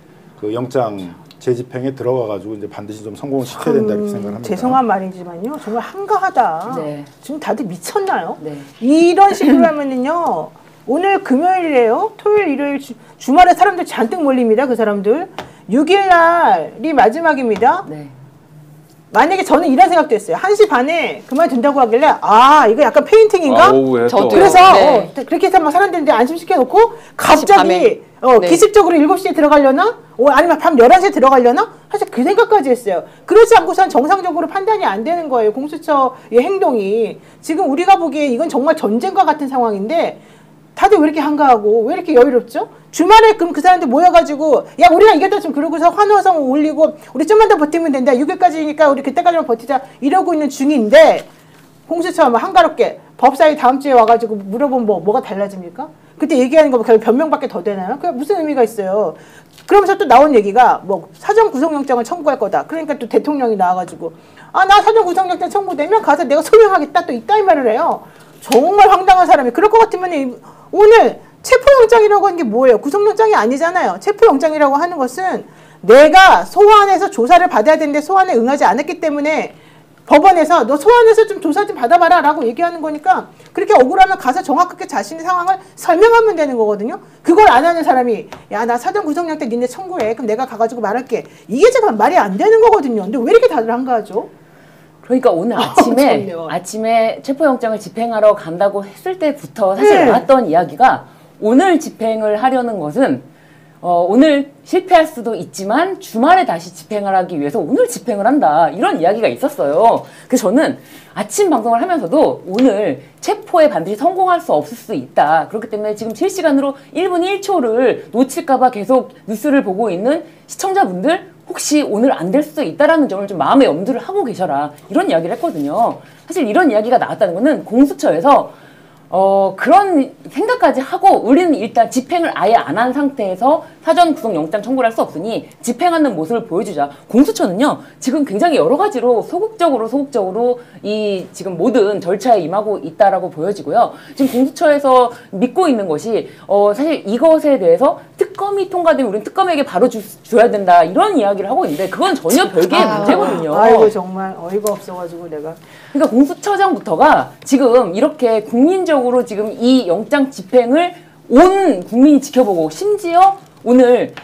그 영장 재집행에 들어가가지고 이제 반드시 좀 성공을 시켜야 된다 이렇게 생각합니다. 죄송한 말이지만요, 정말 한가하다. 네. 지금 다들 미쳤나요? 네. 이런 식으로 하면은요, 오늘 금요일이에요. 토요일, 일요일, 주말에 사람들 잔뜩 몰립니다. 그 사람들. 6일 날이 마지막입니다. 네. 만약에 저는 이런 생각도 했어요. 1시 반에 그만둔다고 하길래 아 이거 약간 페인팅인가? 오후에 저도요. 또 그래서 네. 그렇게 해서 막 사람들 이제 안심시켜 놓고 갑자기 밤에. 네. 기습적으로 7시에 들어가려나? 아니면 밤 11시에 들어가려나? 사실 그 생각까지 했어요. 그렇지 않고선 정상적으로 판단이 안 되는 거예요. 공수처의 행동이. 지금 우리가 보기에 이건 정말 전쟁과 같은 상황인데 다들 왜 이렇게 한가하고 왜 이렇게 여유롭죠? 주말에 그럼 그 사람들 모여가지고 야 우리가 이겼다 좀 그러고서 환호성 올리고 우리 좀만 더 버티면 된다. 6일까지니까 우리 그때까지만 버티자 이러고 있는 중인데 공수처 뭐 한가롭게 법사위 다음 주에 와가지고 물어보면 뭐가 달라집니까? 그때 얘기하는 거 결국 변명밖에 더 되나요? 그게 무슨 의미가 있어요? 그러면서 또 나온 얘기가 뭐 사전 구속영장을 청구할 거다. 그러니까 또 대통령이 나와가지고 아 나 사전 구속영장 청구되면 가서 내가 소명하겠다 또 이따위 말을 해요. 정말 황당한 사람이. 그럴 것 같으면 오늘 체포영장이라고 하는 게 뭐예요? 구속영장이 아니잖아요. 체포영장이라고 하는 것은 내가 소환해서 조사를 받아야 되는데 소환에 응하지 않았기 때문에 법원에서 너 소환해서 좀 조사 좀 받아봐라 라고 얘기하는 거니까 그렇게 억울하면 가서 정확하게 자신의 상황을 설명하면 되는 거거든요. 그걸 안 하는 사람이 야 나 사전 구속영장 니네 청구해. 그럼 내가 가가지고 말할게. 이게 제가 말이 안 되는 거거든요. 근데 왜 이렇게 다들 한가하죠? 그러니까 오늘 아침에 체포영장을 집행하러 간다고 했을 때부터 사실 나왔던 이야기가 오늘 집행을 하려는 것은 오늘 실패할 수도 있지만 주말에 다시 집행을 하기 위해서 오늘 집행을 한다. 이런 이야기가 있었어요. 그래서 저는 아침 방송을 하면서도 오늘 체포에 반드시 성공할 수 없을 수 있다. 그렇기 때문에 지금 실시간으로 1분 1초를 놓칠까봐 계속 뉴스를 보고 있는 시청자분들 혹시 오늘 안 될 수도 있다라는 점을 좀 마음의 염두를 하고 계셔라. 이런 이야기를 했거든요. 사실 이런 이야기가 나왔다는 거는 공수처에서 그런 생각까지 하고 우리는 일단 집행을 아예 안 한 상태에서 사전 구속영장 청구를 할 수 없으니 집행하는 모습을 보여주자. 공수처는요 지금 굉장히 여러 가지로 소극적으로 이 지금 모든 절차에 임하고 있다라고 보여지고요. 지금 공수처에서 믿고 있는 것이 사실 이것에 대해서 특검이 통과되면 우리는 특검에게 바로 줘야 된다 이런 이야기를 하고 있는데 그건 전혀 별개의 문제거든요. 아이고 정말 어이가 없어가지고 내가. 그러니까 공수처장부터가 지금 이렇게 국민적으로 지금 이 영장 집행을 온 국민이 지켜보고 심지어 오늘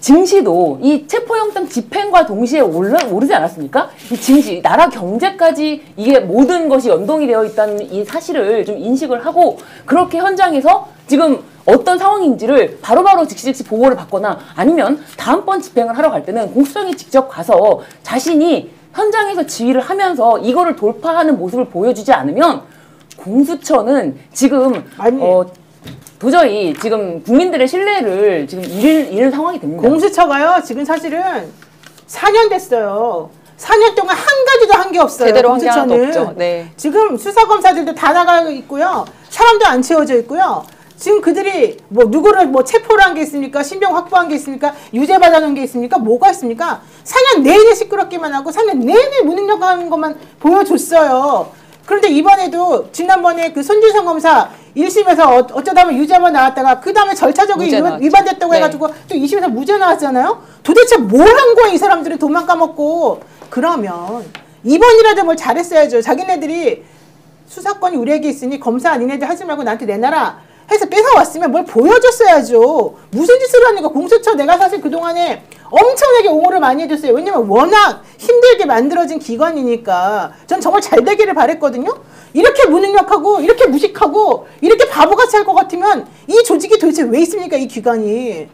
증시도 이 체포영장 집행과 동시에 오르지 않았습니까? 이 증시, 나라 경제까지 이게 모든 것이 연동이 되어 있다는 이 사실을 좀 인식을 하고 그렇게 현장에서 지금 어떤 상황인지를 바로바로 즉시 보고를 받거나 아니면 다음번 집행을 하러 갈 때는 공수처장이 직접 가서 자신이 현장에서 지휘를 하면서 이거를 돌파하는 모습을 보여주지 않으면 공수처는 지금 도저히 지금 국민들의 신뢰를 지금 잃은 상황이 됩니다. 공수처가요 지금 사실은 4년 됐어요. 4년 동안 한 가지도 한 게 없어요. 제대로 한 게 공수처는. 하나도 없죠. 네. 지금 수사검사들도 다 나가 있고요. 사람도 안 채워져 있고요. 지금 그들이 뭐 누구를 뭐 체포를 한 게 있습니까? 신병 확보한 게 있습니까? 유죄 받아놓은 게 있습니까? 뭐가 있습니까? 4년 내내 시끄럽기만 하고 4년 내내 무능력한 것만 보여줬어요. 그런데 이번에도 지난번에 그 손준성 검사 1심에서 어쩌다 보면 유죄만 나왔다가 그 다음에 절차적으로 위반됐다고 네. 해가지고 또 2심에서 무죄 나왔잖아요. 도대체 뭘 한 거야 이 사람들이 돈만 까먹고. 그러면 이번이라도 뭘 잘했어야죠. 자기네들이 수사권이 우리에게 있으니 검사 니네들 하지 말고 나한테 내놔라 해서 뺏어왔으면 뭘 보여줬어야죠. 무슨 짓을 하니까. 공수처 내가 사실 그동안에 엄청나게 옹호를 많이 해줬어요. 왜냐면 워낙 힘들게 만들어진 기관이니까 전 정말 잘 되기를 바랬거든요. 이렇게 무능력하고 이렇게 무식하고 이렇게 바보같이 할 것 같으면 이 조직이 도대체 왜 있습니까? 이 기관이.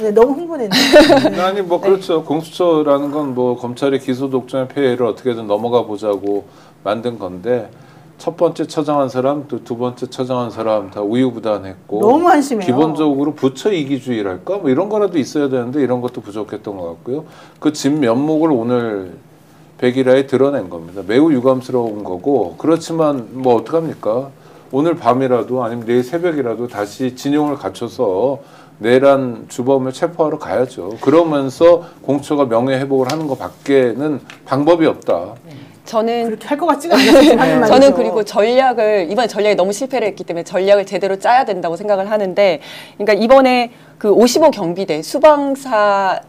네, 너무 흥분했네. 아니 뭐 그렇죠. 공수처라는 건 뭐 검찰의 기소 독점의 폐해를 어떻게든 넘어가 보자고 만든 건데 첫 번째 처장한 사람, 또 두 번째 처장한 사람 다 우유부단했고 너무 한심해요. 기본적으로 부처 이기주의랄까 뭐 이런 거라도 있어야 되는데 이런 것도 부족했던 것 같고요. 그 진면목을 오늘 백일화에 드러낸 겁니다. 매우 유감스러운 거고 그렇지만 뭐 어떡합니까? 오늘 밤이라도 아니면 내일 새벽이라도 다시 진용을 갖춰서 내란 주범을 체포하러 가야죠. 그러면서 공처가 명예회복을 하는 것 밖에는 방법이 없다. 저는 그렇게 할 것 같지가 않아요. 저는 그리고 이번에 전략이 너무 실패를 했기 때문에 전략을 제대로 짜야 된다고 생각을 하는데, 그러니까 이번에 그 55 경비대 수방사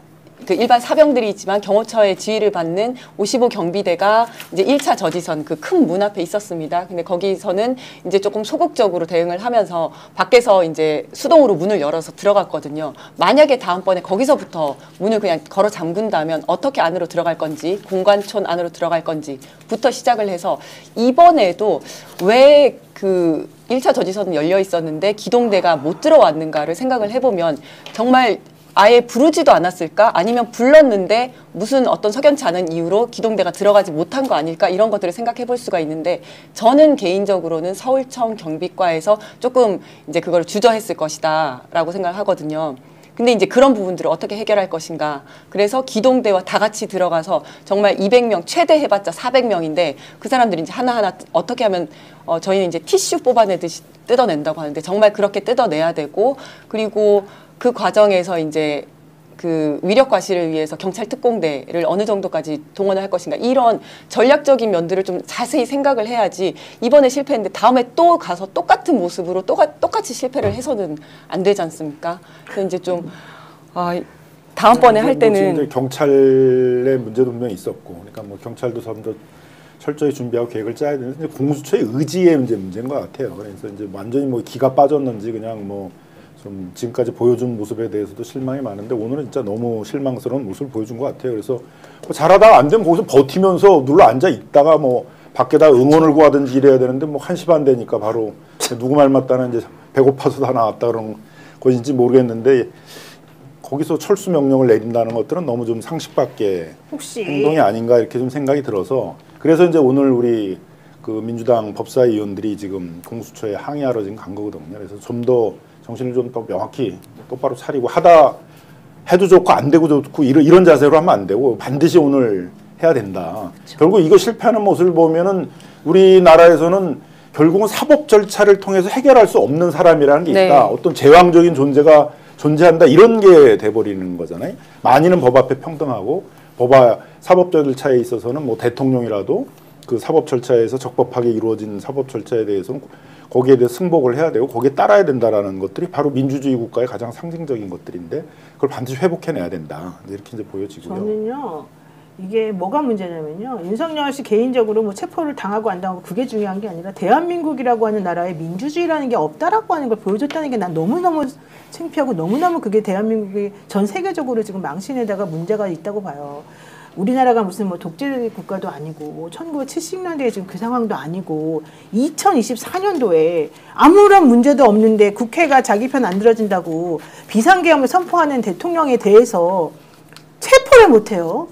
그 일반 사병들이 있지만 경호처의 지휘를 받는 55 경비대가 이제 1차 저지선 그 큰 문 앞에 있었습니다. 근데 거기서는 이제 조금 소극적으로 대응을 하면서 밖에서 이제 수동으로 문을 열어서 들어갔거든요. 만약에 다음번에 거기서부터 문을 그냥 걸어 잠근다면 어떻게 안으로 들어갈 건지, 공관촌 안으로 들어갈 건지부터 시작을 해서 이번에도 왜 그 1차 저지선은 열려 있었는데 기동대가 못 들어왔는가를 생각을 해보면 정말 아예 부르지도 않았을까? 아니면 불렀는데 무슨 어떤 석연치 않은 이유로 기동대가 들어가지 못한 거 아닐까? 이런 것들을 생각해 볼 수가 있는데, 저는 개인적으로는 서울청 경비과에서 조금 이제 그걸 주저했을 것이다 라고 생각을 하거든요. 근데 이제 그런 부분들을 어떻게 해결할 것인가. 그래서 기동대와 다 같이 들어가서 정말 200명, 최대 해봤자 400명인데 그 사람들이 이제 하나하나 어떻게 하면 저희는 이제 티슈 뽑아내듯이 뜯어낸다고 하는데 정말 그렇게 뜯어내야 되고, 그리고 그 과정에서 이제 그 위력 과시를 위해서 경찰 특공대를 어느 정도까지 동원을 할 것인가, 이런 전략적인 면들을 좀 자세히 생각을 해야지 이번에 실패했는데 다음에 또 가서 똑같은 모습으로 똑같이 실패를 해서는 안 되지 않습니까? 그래서 이제 좀 다음번에 할 때는 이제 경찰의 문제도 분명히 있었고, 그러니까 뭐 경찰도 좀 더 철저히 준비하고 계획을 짜야 되는데 공수처의 의지의 문제인 것 같아요. 그래서 이제 완전히 뭐 기가 빠졌는지 그냥 뭐 좀 지금까지 보여준 모습에 대해서도 실망이 많은데 오늘은 진짜 너무 실망스러운 모습을 보여준 것 같아요. 그래서 뭐 잘하다가 안 되면 거기서 버티면서 눌러 앉아 있다가 뭐 밖에다 응원을 구하든지 이래야 되는데 뭐 1시 반 되니까 바로 누구 말 맞다는 이제 배고파서 다 나왔다 그런 것인지 모르겠는데 거기서 철수 명령을 내린다는 것들은 너무 좀 상식밖에 행동이 아닌가 이렇게 좀 생각이 들어서, 그래서 이제 오늘 우리 그 민주당 법사위원들이 지금 공수처에 항의하러 지금 간 거거든요. 그래서 좀 더 정신을 좀 더 명확히 똑바로 차리고 하다 해도 좋고 안 되고 좋고 이런 자세로 하면 안 되고 반드시 오늘 해야 된다. 그렇죠. 결국 이거 실패하는 모습을 보면은 우리나라에서는 결국은 사법 절차를 통해서 해결할 수 없는 사람이라는 게 있다. 네. 어떤 제왕적인 존재가 존재한다 이런 게 돼버리는 거잖아요. 만인은 법 앞에 평등하고 사법 절차에 있어서는 뭐 대통령이라도 그 사법 절차에서 적법하게 이루어진 사법 절차에 대해서는 거기에 대해 승복을 해야 되고 거기에 따라야 된다라는 것들이 바로 민주주의 국가의 가장 상징적인 것들인데 그걸 반드시 회복해내야 된다. 이렇게 이제 보여지고요. 저는요. 이게 뭐가 문제냐면요. 윤석열 씨 개인적으로 뭐 체포를 당하고 안 당하고 그게 중요한 게 아니라 대한민국이라고 하는 나라에 민주주의라는 게 없다라고 하는 걸 보여줬다는 게 난 너무너무 창피하고 너무너무 그게 대한민국이 전 세계적으로 지금 망신에다가 문제가 있다고 봐요. 우리나라가 무슨 뭐 독재 국가도 아니고 1970년대에 지금 그 상황도 아니고 2024년도에 아무런 문제도 없는데 국회가 자기 편 안 들어준다고 비상계엄을 선포하는 대통령에 대해서 체포를 못해요.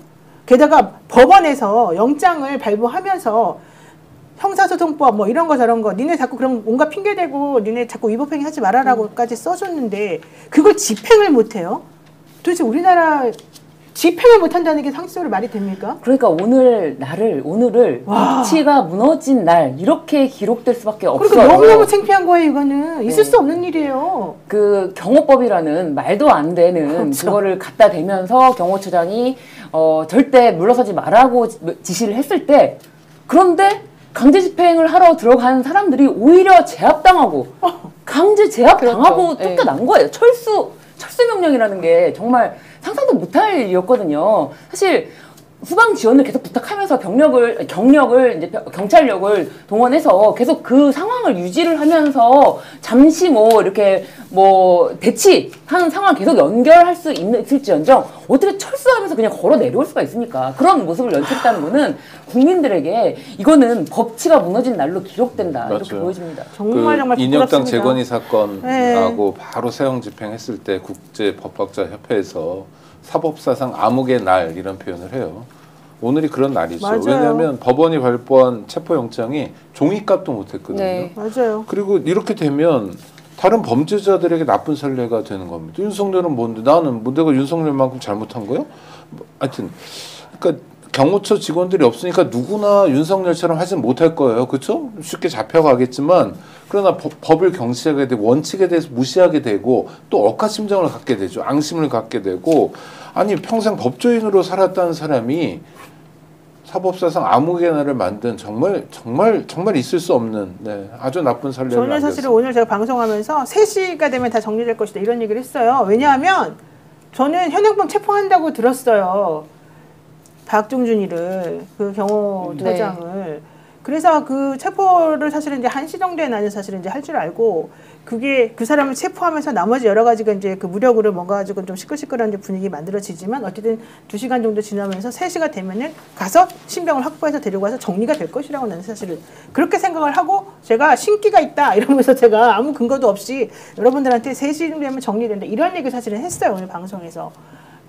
게다가 법원에서 영장을 발부하면서 형사소송법 뭐 이런 거 저런 거 니네 자꾸 그런 온갖 핑계대고 니네 자꾸 위법행위 하지 말아라고까지 써줬는데 그걸 집행을 못해요. 도대체 우리나라 집행을 못한다는 게 상식적으로 말이 됩니까? 그러니까 오늘을 법치가 무너진 날 이렇게 기록될 수밖에 없어요. 그러니까 너무너무 창피한 거예요. 이거는 있을 수 없는 일이에요. 그 경호법이라는 말도 안 되는 그렇죠. 그거를 갖다 대면서 경호처장이 절대 물러서지 말라고 지시를 했을 때, 그런데 강제 집행을 하러 들어간 사람들이 오히려 제압당하고 강제 제압당하고 그렇죠. 쫓겨난 거예요. 철수 명령이라는 게 정말 상상도 못할 일이었거든요. 사실 후방 지원을 계속 부탁하면서 경력을 이제 경찰력을 동원해서 계속 그 상황을 유지를 하면서 잠시 뭐 이렇게 뭐 대치하는 상황 계속 연결할 수 있을지언정 어떻게 철수하면서 그냥 걸어 내려올 수가 있습니까? 그런 모습을 연출했다는 거는 국민들에게 이거는 법치가 무너진 날로 기록된다 이렇게 맞아요. 보여집니다. 정말 정말 인혁당 부끄럽습니다. 재건이 사건하고 네. 바로 세형 집행했을 때 국제법학자협회에서 사법사상 암흑의 날 이런 표현을 해요. 오늘이 그런 날이죠. 맞아요. 왜냐하면 법원이 발부한 체포영장이 종이값도 못했거든요. 네. 맞아요. 그리고 이렇게 되면 다른 범죄자들에게 나쁜 선례가 되는 겁니다. 윤석열은 뭔데 나는 뭐 내가 윤석열만큼 잘못한 거요? 하여튼 그러니까 경호처 직원들이 없으니까 누구나 윤석열처럼 하진 못할 거예요. 그렇죠? 쉽게 잡혀가겠지만 그러나 법을 경시하게 되고 원칙에 대해서 무시하게 되고 또 억하심정을 갖게 되죠. 앙심을 갖게 되고 아니 평생 법조인으로 살았다는 사람이 사법사상 암흑의 날을 만든 정말 있을 수 없는 아주 나쁜 선례를 저는 남겼습니다. 사실은 오늘 제가 방송하면서 3시가 되면 다 정리될 것이다 이런 얘기를 했어요. 왜냐하면 저는 현행범 체포한다고 들었어요. 박종준이를 그 경호처장을 그래서 그 체포를 사실은 이제 1시 정도에 나는 사실은 이제 할 줄 알고 그게 그 사람을 체포하면서 나머지 여러 가지가 이제 그 무력으로 뭔가 가지고 좀 시끌시끌한 분위기 만들어지지만 어쨌든 2시간 정도 지나면서 3시가 되면은 가서 신병을 확보해서 데리고 와서 정리가 될 것이라고 나는 사실은 그렇게 생각을 하고 제가 신기가 있다 이러면서 제가 아무 근거도 없이 여러분들한테 3시 정도 되면 정리된다 이런 얘기 사실은 했어요 오늘 방송에서.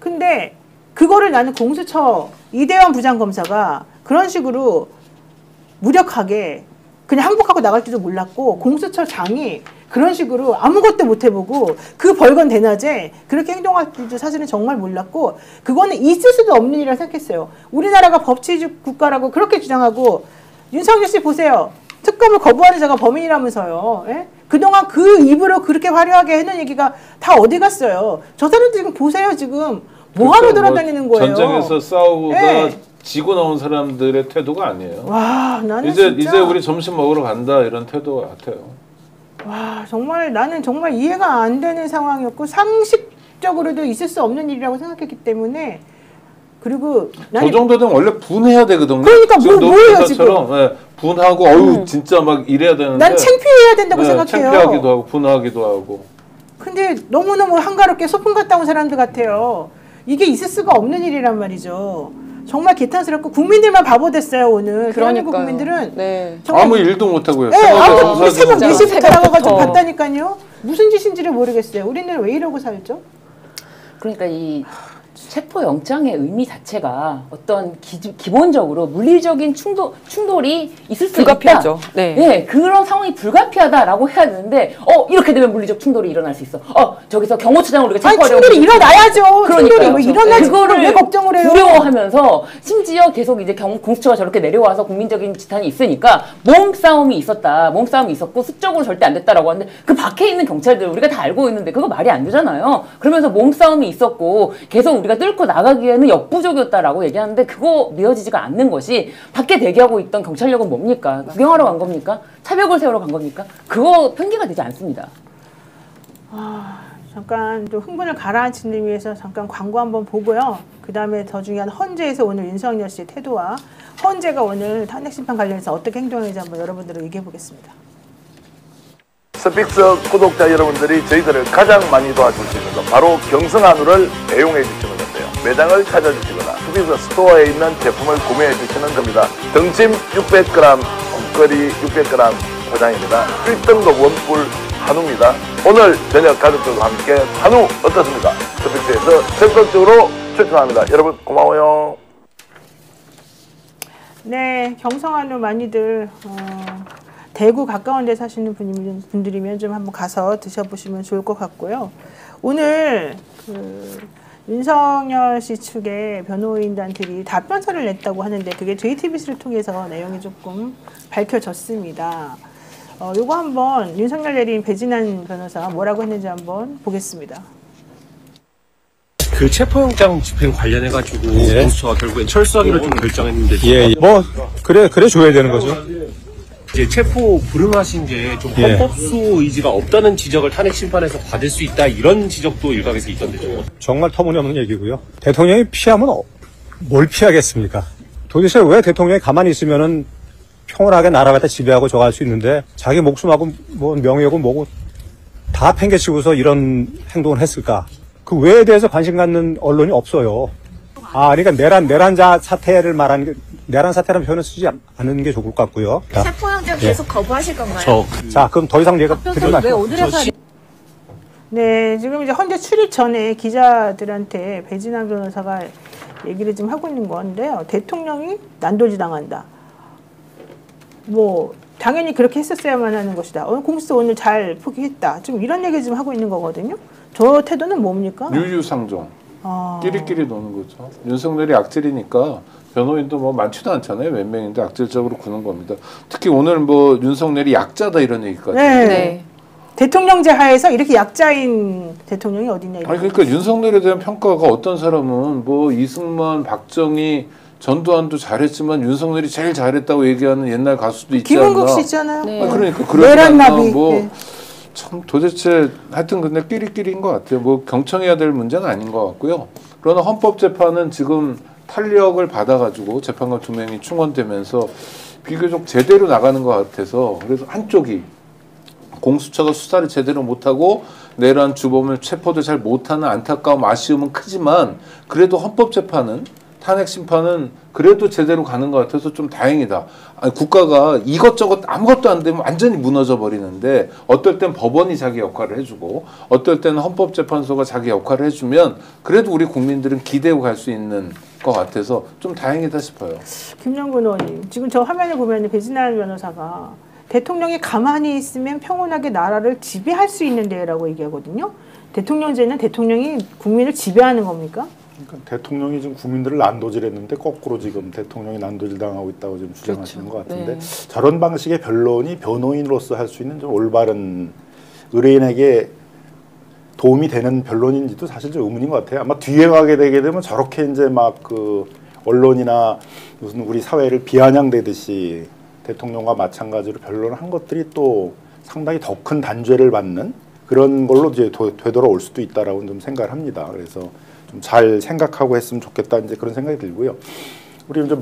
근데 그거를 나는 공수처 이대환 부장검사가 그런 식으로 무력하게 그냥 항복하고 나갈 줄도 몰랐고 공수처장이 그런 식으로 아무것도 못 해보고 그 벌건 대낮에 그렇게 행동할 줄도 사실은 정말 몰랐고 그거는 있을 수도 없는 일이라 생각했어요. 우리나라가 법치주의 국가라고 그렇게 주장하고 윤석열 씨 보세요. 특검을 거부하는 자가 범인이라면서요. 예? 그동안 그 입으로 그렇게 화려하게 해놓은 얘기가 다 어디 갔어요. 저 사람들 지금 보세요. 지금 뭐하러 돌아다니는 거예요. 전쟁에서 싸우다 네. 지고 나온 사람들의 태도가 아니에요. 와, 나는 이제 우리 점심 먹으러 간다 이런 태도 같아요. 와, 정말 나는 정말 이해가 안 되는 상황이었고 상식적으로도 있을 수 없는 일이라고 생각했기 때문에 그리고 저 정도 되면 원래 분해야 되거든요. 그러니까 뭐예요 지금? 네, 분하고 어유 진짜 막 이래야 되는데. 난 창피해야 된다고 생각해요. 창피하기도 하고 분하기도 하고. 근데 너무너무 한가롭게 소풍 갔다 온 사람들 같아요. 이게 있을 수가 없는 일이란 말이죠. 정말 개탄스럽고 국민들만 바보 됐어요 오늘. 대한민국 국민들은 네. 아무 일도 못 하고요. 네, 아무 새벽 4시부터 나가가지고 새벽부터. 봤다니까요. 무슨 짓인지를 모르겠어요. 우리는 왜 이러고 살죠? 그러니까 이 체포영장의 의미 자체가 어떤 기본적으로 물리적인 충돌이 있을 수 불가피하죠. 있다. 네. 네, 그런 상황이 불가피하다라고 해야 되는데 이렇게 되면 물리적 충돌이 일어날 수 있어. 저기서 경호처장을 우리가 아니 체포하려고 충돌이 일어나야죠. 충돌이 왜 그러니까요. 일어나지? 그거를 왜 걱정을 해요? 두려워하면서 심지어 계속 이제 공수처가 저렇게 내려와서 국민적인 지탄이 있으니까 몸싸움이 있었다. 몸싸움이 있었고 수적으로 절대 안 됐다라고 하는데 그 밖에 있는 경찰들 우리가 다 알고 있는데 그거 말이 안 되잖아요. 그러면서 몸싸움이 있었고 계속 우리가 뚫고 나가기에는 역부족이었다라고 얘기하는데 그거 믿어지지가 않는 것이 밖에 대기하고 있던 경찰력은 뭡니까? 구경하러 간 겁니까? 차벽을 세우러 간 겁니까? 그거 편개가 되지 않습니다. 잠깐 또 흥분을 가라앉히기 위해서 잠깐 광고 한번 보고요. 그 다음에 더 중요한 헌재에서 오늘 윤석열 씨의 태도와 헌재가 오늘 탄핵심판 관련해서 어떻게 행동했는지 한번 여러분들과 얘기해 보겠습니다. 스픽스 구독자 여러분들이 저희들을 가장 많이 도와줄 수 있는 건 바로 경성한우를 애용해 주시는 건데요. 매장을 찾아주시거나 스픽스 스토어에 있는 제품을 구매해 주시는 겁니다. 등심 600g, 엉거리 600g 포장입니다. 1등급 원뿔 한우입니다. 오늘 저녁 가족들과 함께 한우 어떻습니까? 스픽스에서 적극적으로 추천합니다. 여러분 고마워요. 네, 경성한우 많이들 대구 가까운 데 사시는 분들이면 좀 한번 가서 드셔보시면 좋을 것 같고요. 오늘 윤석열 씨 측의 변호인단들이 답변서를 냈다고 하는데 그게 JTBC를 통해서 내용이 조금 밝혀졌습니다. 요거 한번 윤석열 내린 배진환 변호사 뭐라고 했는지 한번 보겠습니다. 그 체포영장 집행 관련해가지고 공수처가 결국엔 철수하기로 좀 결정했는데 뭐 그래 줘야 되는 거죠. 이제 체포 불응하신 게 좀 헌법수 의지가 없다는 지적을 탄핵 심판에서 받을 수 있다 이런 지적도 일각에서 있던데 좀 정말 터무니없는 얘기고요. 대통령이 피하면 뭘 피하겠습니까? 도대체 왜 대통령이 가만히 있으면은 평온하게 나라 갖다 지배하고 저거 할 수 있는데 자기 목숨하고 뭐 명예고 뭐고 다 팽개치고서 이런 행동을 했을까? 그 외에 대해서 관심 갖는 언론이 없어요. 그러니까 내란자 사태를 말하는 게 내란 사태라는 표현을 쓰지 않는 게 좋을 것 같고요. 체포영장 계속 거부하실 건가요? 자, 그럼 더 이상 얘가 드리면 왜 오늘에서 네, 지금 이제 헌재 출입 전에 기자들한테 배진환 변호사가 얘기를 좀 하고 있는 건데요. 대통령이 난도질당한다. 뭐 당연히 그렇게 했었어야만 하는 것이다. 공수처 오늘 잘 포기했다. 좀 이런 얘기 좀 하고 있는 거거든요. 저 태도는 뭡니까? 유유상종. 끼리끼리 노는 거죠. 윤석열이 악질이니까 변호인도 뭐 많지도 않잖아요. 몇 명인데 악질적으로 구는 겁니다. 특히 오늘 뭐 윤석열이 약자다 이런 얘기까지. 네. 대통령제 하에서 이렇게 약자인 대통령이 어딨냐. 아니 그러니까 윤석열에 대한 평가가 어떤 사람은 뭐 이승만, 박정희, 전두환도 잘했지만 윤석열이 제일 잘했다고 얘기하는 옛날 가수도 있지 않나. 김은국 씨 있잖아요. 네. 그러니까 그러지 않나. 뭐 참 도대체 하여튼 근데 끼리끼리인 것 같아요. 뭐 경청해야 될 문제는 아닌 것 같고요. 그러나 헌법재판은 지금 탄력을 받아가지고 재판관 2명이 충원되면서 비교적 제대로 나가는 것 같아서 그래서 한쪽이 공수처가 수사를 제대로 못하고 내란 주범을 체포도 잘 못하는 안타까움 아쉬움은 크지만 그래도 헌법재판은 탄핵 심판은 그래도 제대로 가는 것 같아서 좀 다행이다. 아니, 국가가 이것저것 아무것도 안 되면 완전히 무너져 버리는데 어떨 땐 법원이 자기 역할을 해주고 어떨 때는 헌법재판소가 자기 역할을 해주면 그래도 우리 국민들은 기대고 갈 수 있는 것 같아서 좀 다행이다 싶어요. 김영근 의원님, 지금 저 화면을 보면 배진환 변호사가 대통령이 가만히 있으면 평온하게 나라를 지배할 수 있는데라고 얘기하거든요. 대통령제는 대통령이 국민을 지배하는 겁니까? 그러니까 대통령이 지금 국민들을 난도질했는데 거꾸로 지금 대통령이 난도질 당하고 있다고 지금 주장하시는 것 같은데 저런 방식의 변론이 변호인으로서 할 수 있는 좀 올바른 의뢰인에게 도움이 되는 변론인지도 사실 좀 의문인 것 같아요. 아마 뒤에 가게 되게 되면 저렇게 이제 막 그 언론이나 무슨 우리 사회를 비아냥대듯이 대통령과 마찬가지로 변론을 한 것들이 또 상당히 더 큰 단죄를 받는 그런 걸로 이제 되돌아올 수도 있다라고 좀 생각을 합니다. 그래서 좀 잘 생각하고 했으면 좋겠다 이제 그런 생각이 들고요. 우리 이제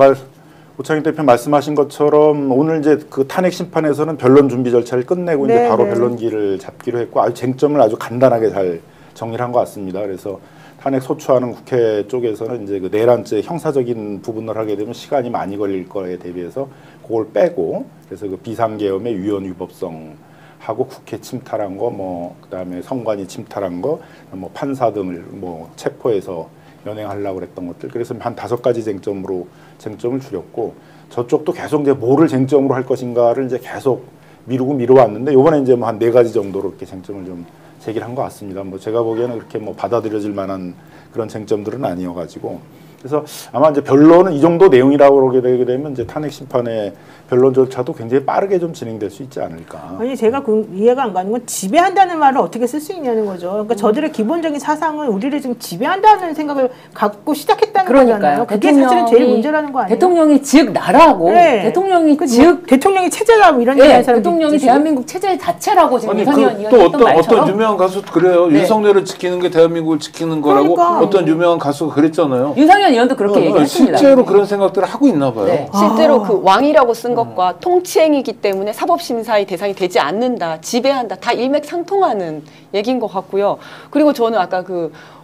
오창익 대표 말씀하신 것처럼 오늘 이제 그 탄핵 심판에서는 변론 준비 절차를 끝내고 이제 바로 변론기를 잡기로 했고 쟁점을 아주 간단하게 잘 정리를 한 것 같습니다. 그래서 탄핵 소추하는 국회 쪽에서는 이제 그 내란죄 형사적인 부분을 하게 되면 시간이 많이 걸릴 거에 대비해서 그걸 빼고 그래서 그 비상계엄의 위헌 위법성 하고 국회 침탈한 거, 뭐 그다음에 선관위 침탈한 거, 뭐 판사 등을 뭐 체포해서 연행하려고 그랬던 것들. 그래서 한 5가지 쟁점을 줄였고 저쪽도 계속 이제 뭐를 쟁점으로 할 것인가를 이제 계속 미루어왔는데 이번에 이제 뭐 한 4가지 정도로 이렇게 쟁점을 좀 제기를 한 것 같습니다. 뭐 제가 보기에는 그렇게 뭐 받아들여질 만한 그런 쟁점들은 아니어가지고 그래서 아마 이제 변론은 이 정도 내용이라고 그러게 되게 되면 이제 탄핵 심판의 변론 절차도 굉장히 빠르게 좀 진행될 수 있지 않을까. 아니 제가 이해가 안 가는 건 지배한다는 말을 어떻게 쓸 수 있냐는 거죠. 그러니까 저들의 기본적인 사상은 우리를 지금 지배한다는 생각을 갖고 시작했다는 거잖아요. 그게 사실은 제일 문제라는 거 아니에요? 대통령이 즉 나라고 대통령이 즉 대통령이 체제다 이런 얘기하는 사람들 대통령이 대한민국 체제 자체라고 지금 이상현 의원이 또 했던 말처럼 어떤 유명한 가수 그래요. 윤석열을 지키는 게 대한민국을 지키는 거라고 어떤 유명한 가수가 그랬잖아요. 윤상현 의원도 그렇게 얘기했습니다. 실제로 그런 생각들을 하고 있나 봐요. 실제로 그 왕이라고 쓴 것과 통치행위이기 때문에 사법심사의 대상이 되지 않는다, 지배한다, 다 일맥상통하는 얘기인 것 같고요. 그리고 저는 아까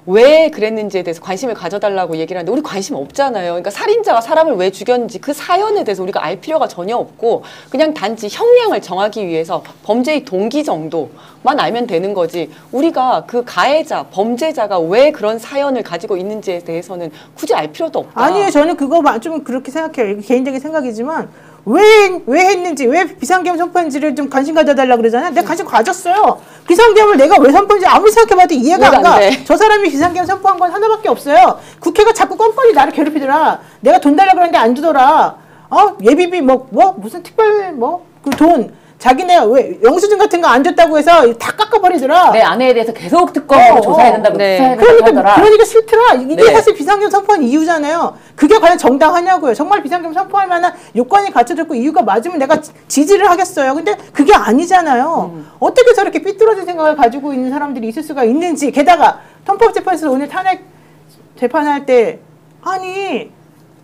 왜 그랬는지에 대해서 관심을 가져달라고 얘기를 하는데 우리 관심 없잖아요. 그러니까 살인자가 사람을 왜 죽였는지 그 사연에 대해서 우리가 알 필요가 전혀 없고 그냥 단지 형량을 정하기 위해서 범죄의 동기 정도만 알면 되는 거지 우리가 그 가해자, 범죄자가 왜 그런 사연을 가지고 있는지에 대해서는 굳이 알 필요도 없다. 아니에요. 저는 그거 좀 그렇게 생각해요. 개인적인 생각이지만 왜 했는지, 왜 비상계엄 선포한지를 좀 관심 가져달라고 그러잖아요. 내가 관심 가졌어요. 비상계엄을 내가 왜 선포한지 아무리 생각해봐도 이해가 안 가. 저 사람이 비상계엄 선포한 건 하나밖에 없어요. 국회가 자꾸 뻔뻔히 나를 괴롭히더라. 내가 돈 달라고 그러는데 안 주더라. 예비비 무슨 특별 그 돈. 자기네 왜 영수증 같은 거 안 줬다고 해서 다 깎아버리더라. 내 아내에 대해서 계속 특검으로 조사해야 된다고 수사해야 된다고 하더라. 그러니까 싫더라. 이게 사실 비상계엄 선포한 이유잖아요. 그게 과연 정당하냐고요. 정말 비상계엄 선포할 만한 요건이 갖춰졌고 이유가 맞으면 내가 지지를 하겠어요. 근데 그게 아니잖아요. 어떻게 저렇게 삐뚤어진 생각을 가지고 있는 사람들이 있을 수가 있는지. 게다가 헌법재판소에서 오늘 탄핵 재판할 때 아니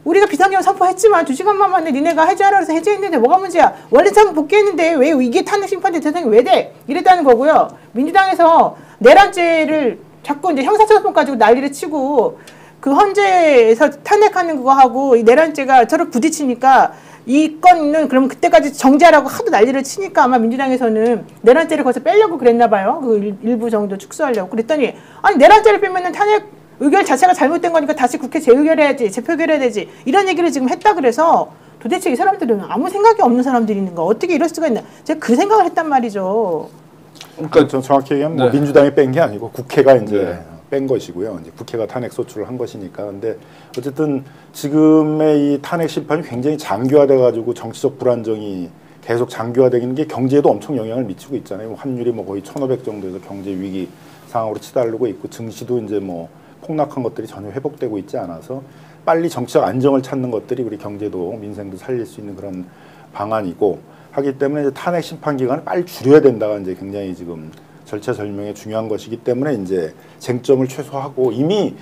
우리가 비상계엄 선포했지만 2시간만 만에 니네가 해제하라 해서 해제했는데 뭐가 문제야? 원래 참 복귀했는데 왜 이게 탄핵 심판대 대상이 왜 돼? 이랬다는 거고요. 민주당에서 내란죄를 자꾸 이제 형사처벌법 가지고 난리를 치고 그 헌재에서 탄핵하는 그거 하고 이 내란죄가 서로 부딪히니까 이 건은 그러면 그때까지 정지하라고 하도 난리를 치니까 아마 민주당에서는 내란죄를 거기서 빼려고 그랬나 봐요. 그 일부 정도 축소하려고. 그랬더니 아니 내란죄를 빼면은 탄핵 의결 자체가 잘못된 거니까 다시 국회 재의결해야지, 재표결해야 되지. 이런 얘기를 지금 했다 그래서 도대체 이 사람들은 아무 생각이 없는 사람들이 있는가. 어떻게 이럴 수가 있나. 제가 그 생각을 했단 말이죠. 그러니까 전 정확히 얘기하면 뭐 민주당이 뺀 게 아니고 국회가 이제 뺀 것이고요. 이제 국회가 탄핵 소추를 한 것이니까. 근데 어쨌든 지금의 이 탄핵 심판이 굉장히 장기화돼 가지고 정치적 불안정이 계속 장기화되는 게 경제에도 엄청 영향을 미치고 있잖아요. 환율이 뭐 거의 1,500 정도에서 경제 위기 상황으로 치달르고 있고 증시도 이제 뭐 폭락한 것들이 전혀 회복되고 있지 않아서 빨리 정치적 안정을 찾는 것들이 우리 경제도 민생도 살릴 수 있는 그런 방안이고 하기 때문에 이제 탄핵 심판 기간을 빨리 줄여야 된다가 이제 굉장히 지금 절차절명에 중요한 것이기 때문에 이제 쟁점을 최소화하고 이미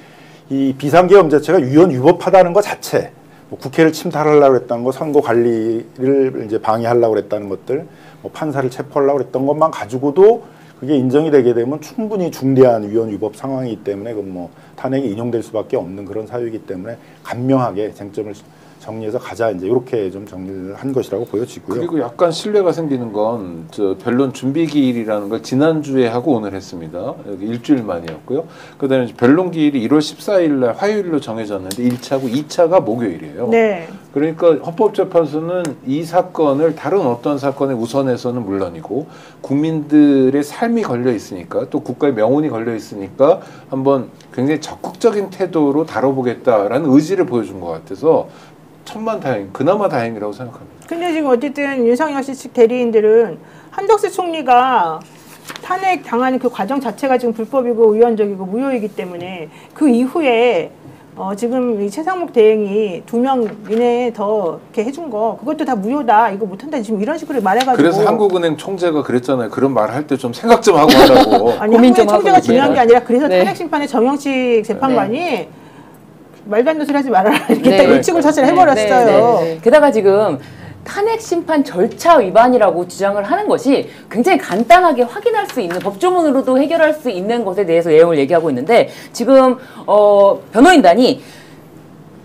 이 비상계엄 자체가 위헌위법하다는 것 자체, 뭐 국회를 침탈하려고 했다는 거, 선거 관리를 이제 방해하려고 했다는 것들, 뭐 판사를 체포하려고 했던 것만 가지고도 그게 인정이 되게 되면 충분히 중대한 위헌위법 상황이기 때문에 그 뭐 탄핵이 인용될 수밖에 없는 그런 사유이기 때문에 간명하게 쟁점을 정리해서 가자 이제 이렇게 좀 정리를 한 것이라고 보여지고요. 그리고 약간 신뢰가 생기는 건 저 변론 준비 기일이라는 걸 지난주에 하고 오늘 했습니다. 여기 일주일 만이었고요. 그다음에 변론 기일이 1월 14일 날 화요일로 정해졌는데 1차고 2차가 목요일이에요. 네. 그러니까 헌법재판소는 이 사건을 다른 어떤 사건에 우선해서는 물론이고 국민들의 삶이 걸려 있으니까 또 국가의 명운이 걸려 있으니까 한번 굉장히 적극적인 태도로 다뤄보겠다라는 의지를 보여준 것 같아서 천만다행, 그나마 다행이라고 생각합니다. 근데 지금 어쨌든 윤석열 씨 측 대리인들은 한덕수 총리가 탄핵 당하는 그 과정 자체가 지금 불법이고 위헌적이고 무효이기 때문에 그 이후에 지금 이 최상목 대행이 2명 이내에 더 이렇게 해준 거 그것도 다 무효다 이거 못한다 지금 이런 식으로 말해가지고 그래서 한국은행 총재가 그랬잖아요. 그런 말 할 때 좀 생각 좀 하고 하라고. 아니 한국은행 총재가 중요한 게 아니라 그래서 탄핵 심판에 정영식 재판관이 말도 안 되는 소리 하지 말아라 이렇게 딱 일찍을 사실 해버렸어요. 게다가 지금 탄핵 심판 절차 위반이라고 주장을 하는 것이 굉장히 간단하게 확인할 수 있는 법조문으로도 해결할 수 있는 것에 대해서 내용을 얘기하고 있는데 지금 변호인단이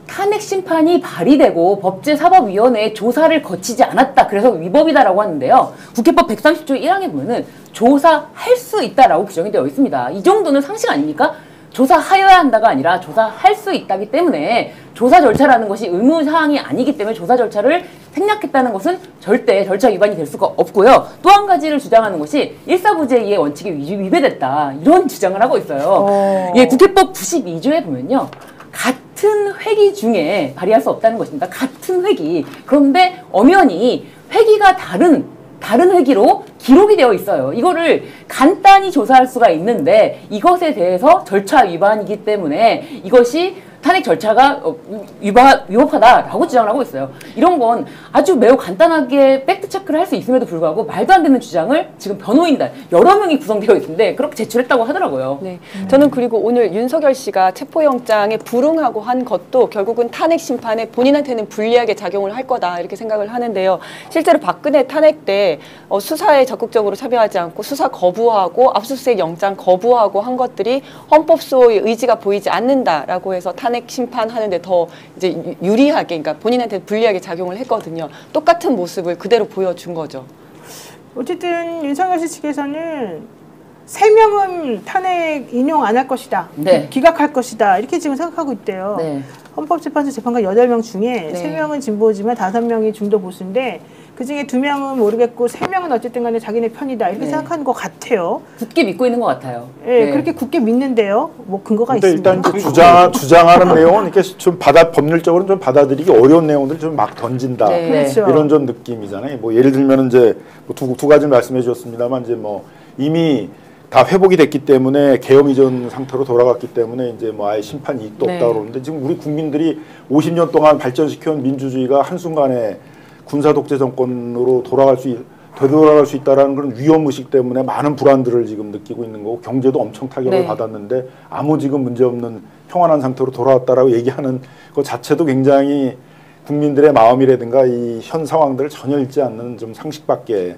탄핵 심판이 발의되고 법제사법위원회의 조사를 거치지 않았다. 그래서 위법이다라고 하는데요. 국회법 130조 1항에 보면은 조사할 수 있다라고 규정이 되어 있습니다. 이 정도는 상식 아닙니까? 조사하여야 한다가 아니라 조사할 수 있다기 때문에 조사 절차라는 것이 의무사항이 아니기 때문에 조사 절차를 생략했다는 것은 절대 절차 위반이 될 수가 없고요. 또 한 가지를 주장하는 것이 일사부재의 원칙에 위배됐다. 이런 주장을 하고 있어요. 예, 국회법 92조에 보면요. 같은 회기 중에 발의할 수 없다는 것입니다. 같은 회기. 그런데 엄연히 회기가 다른 회기로 기록이 되어 있어요. 이거를 간단히 조사할 수가 있는데 이것에 대해서 절차 위반이기 때문에 이것이 탄핵 절차가 위법하다라고 주장을 하고 있어요. 이런 건 아주 매우 간단하게 팩트체크를 할 수 있음에도 불구하고 말도 안 되는 주장을 지금 변호인단 여러 명이 구성되어 있는데 그렇게 제출했다고 하더라고요. 네, 저는 그리고 오늘 윤석열 씨가 체포영장에 불응하고 한 것도 결국은 탄핵 심판에 본인한테는 불리하게 작용을 할 거다 이렇게 생각을 하는데요. 실제로 박근혜 탄핵 때 수사에 적극적으로 참여하지 않고 수사 거부하고 압수수색 영장 거부하고 한 것들이 헌법소의 의지가 보이지 않는다라고 해서 탄핵 심판하는데 더 이제 유리하게, 그러니까 본인한테 불리하게 작용을 했거든요. 똑같은 모습을 그대로 보여준 거죠. 어쨌든 윤석열 씨 측에서는 3명은 탄핵 인용 안 할 것이다. 네. 기각할 것이다. 이렇게 지금 생각하고 있대요. 네. 헌법재판소 재판관 8명 중에 3명은 진보지만 5명이 중도 보수인데 그중에 2명은 모르겠고 3명은 어쨌든 간에 자기네 편이다. 이렇게 생각하는 것 같아요. 굳게 믿고 있는 것 같아요. 네, 그렇게 굳게 믿는데요. 뭐 근거가 있습니다. 일단 주장하는 내용은 이렇게 좀 법률적으로는 좀 받아들이기 어려운 내용들을 좀 막 던진다. 그렇죠. 이런 좀 느낌이잖아요. 뭐 예를 들면 이제 두 가지 말씀해 주셨습니다만 이제 뭐 이미 다 회복이 됐기 때문에 계엄 이전 상태로 돌아갔기 때문에 이제 뭐 아예 심판 이익도 없다 그러는데 지금 우리 국민들이 50년 동안 발전시켜온 민주주의가 한순간에 군사 독재 정권으로 되돌아갈 수 있다라는 그런 위험의식 때문에 많은 불안들을 지금 느끼고 있는 거고 경제도 엄청 타격을 네. 받았는데 아무 지금 문제없는 평안한 상태로 돌아왔다라고 얘기하는 것 자체도 굉장히 국민들의 마음이라든가 이 현 상황들을 전혀 읽지 않는 좀 상식밖에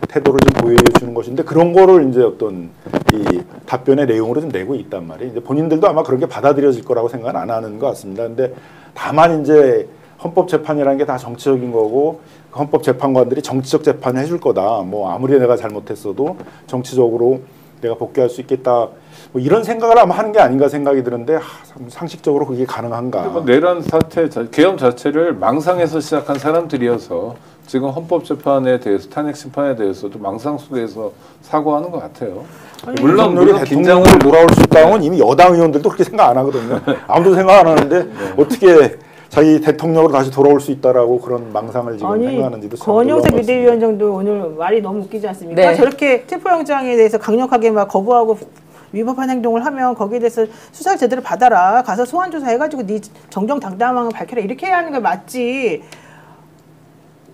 태도를 좀 보여주는 것인데 그런 거를 이제 어떤 이 답변의 내용으로 좀 내고 있단 말이에요. 이제 본인들도 아마 그런 게 받아들여질 거라고 생각은 안 하는 것 같습니다. 근데 다만 이제 헌법재판이라는 게 다 정치적인 거고 헌법재판관들이 정치적 재판을 해줄 거다. 뭐 아무리 내가 잘못했어도 정치적으로 내가 복귀할 수 있겠다. 뭐 이런 생각을 아마 하는 게 아닌가 생각이 드는데 상식적으로 그게 가능한가? 내란 사태, 계엄 자체를 망상에서 시작한 사람들이어서 지금 헌법재판에 대해서 탄핵 심판에 대해서도 망상 속에서 사고하는 것 같아요. 물론 대통령을 몰아올 수 있다면 이미 여당 의원들도 그렇게 생각 안 하거든요. 아무도 생각 안 하는데 어떻게 자기 대통령으로 다시 돌아올 수 있다라고 그런 망상을 지금 생각하는지도 참 권영세 비대위원장도 오늘 말이 너무 웃기지 않습니까? 네. 저렇게 체포영장에 대해서 강력하게 막 거부하고 위법한 행동을 하면 거기에 대해서 수사를 제대로 받아라. 가서 소환조사 해가지고 네 정정당당함을 밝혀라. 이렇게 해야 하는 게 맞지.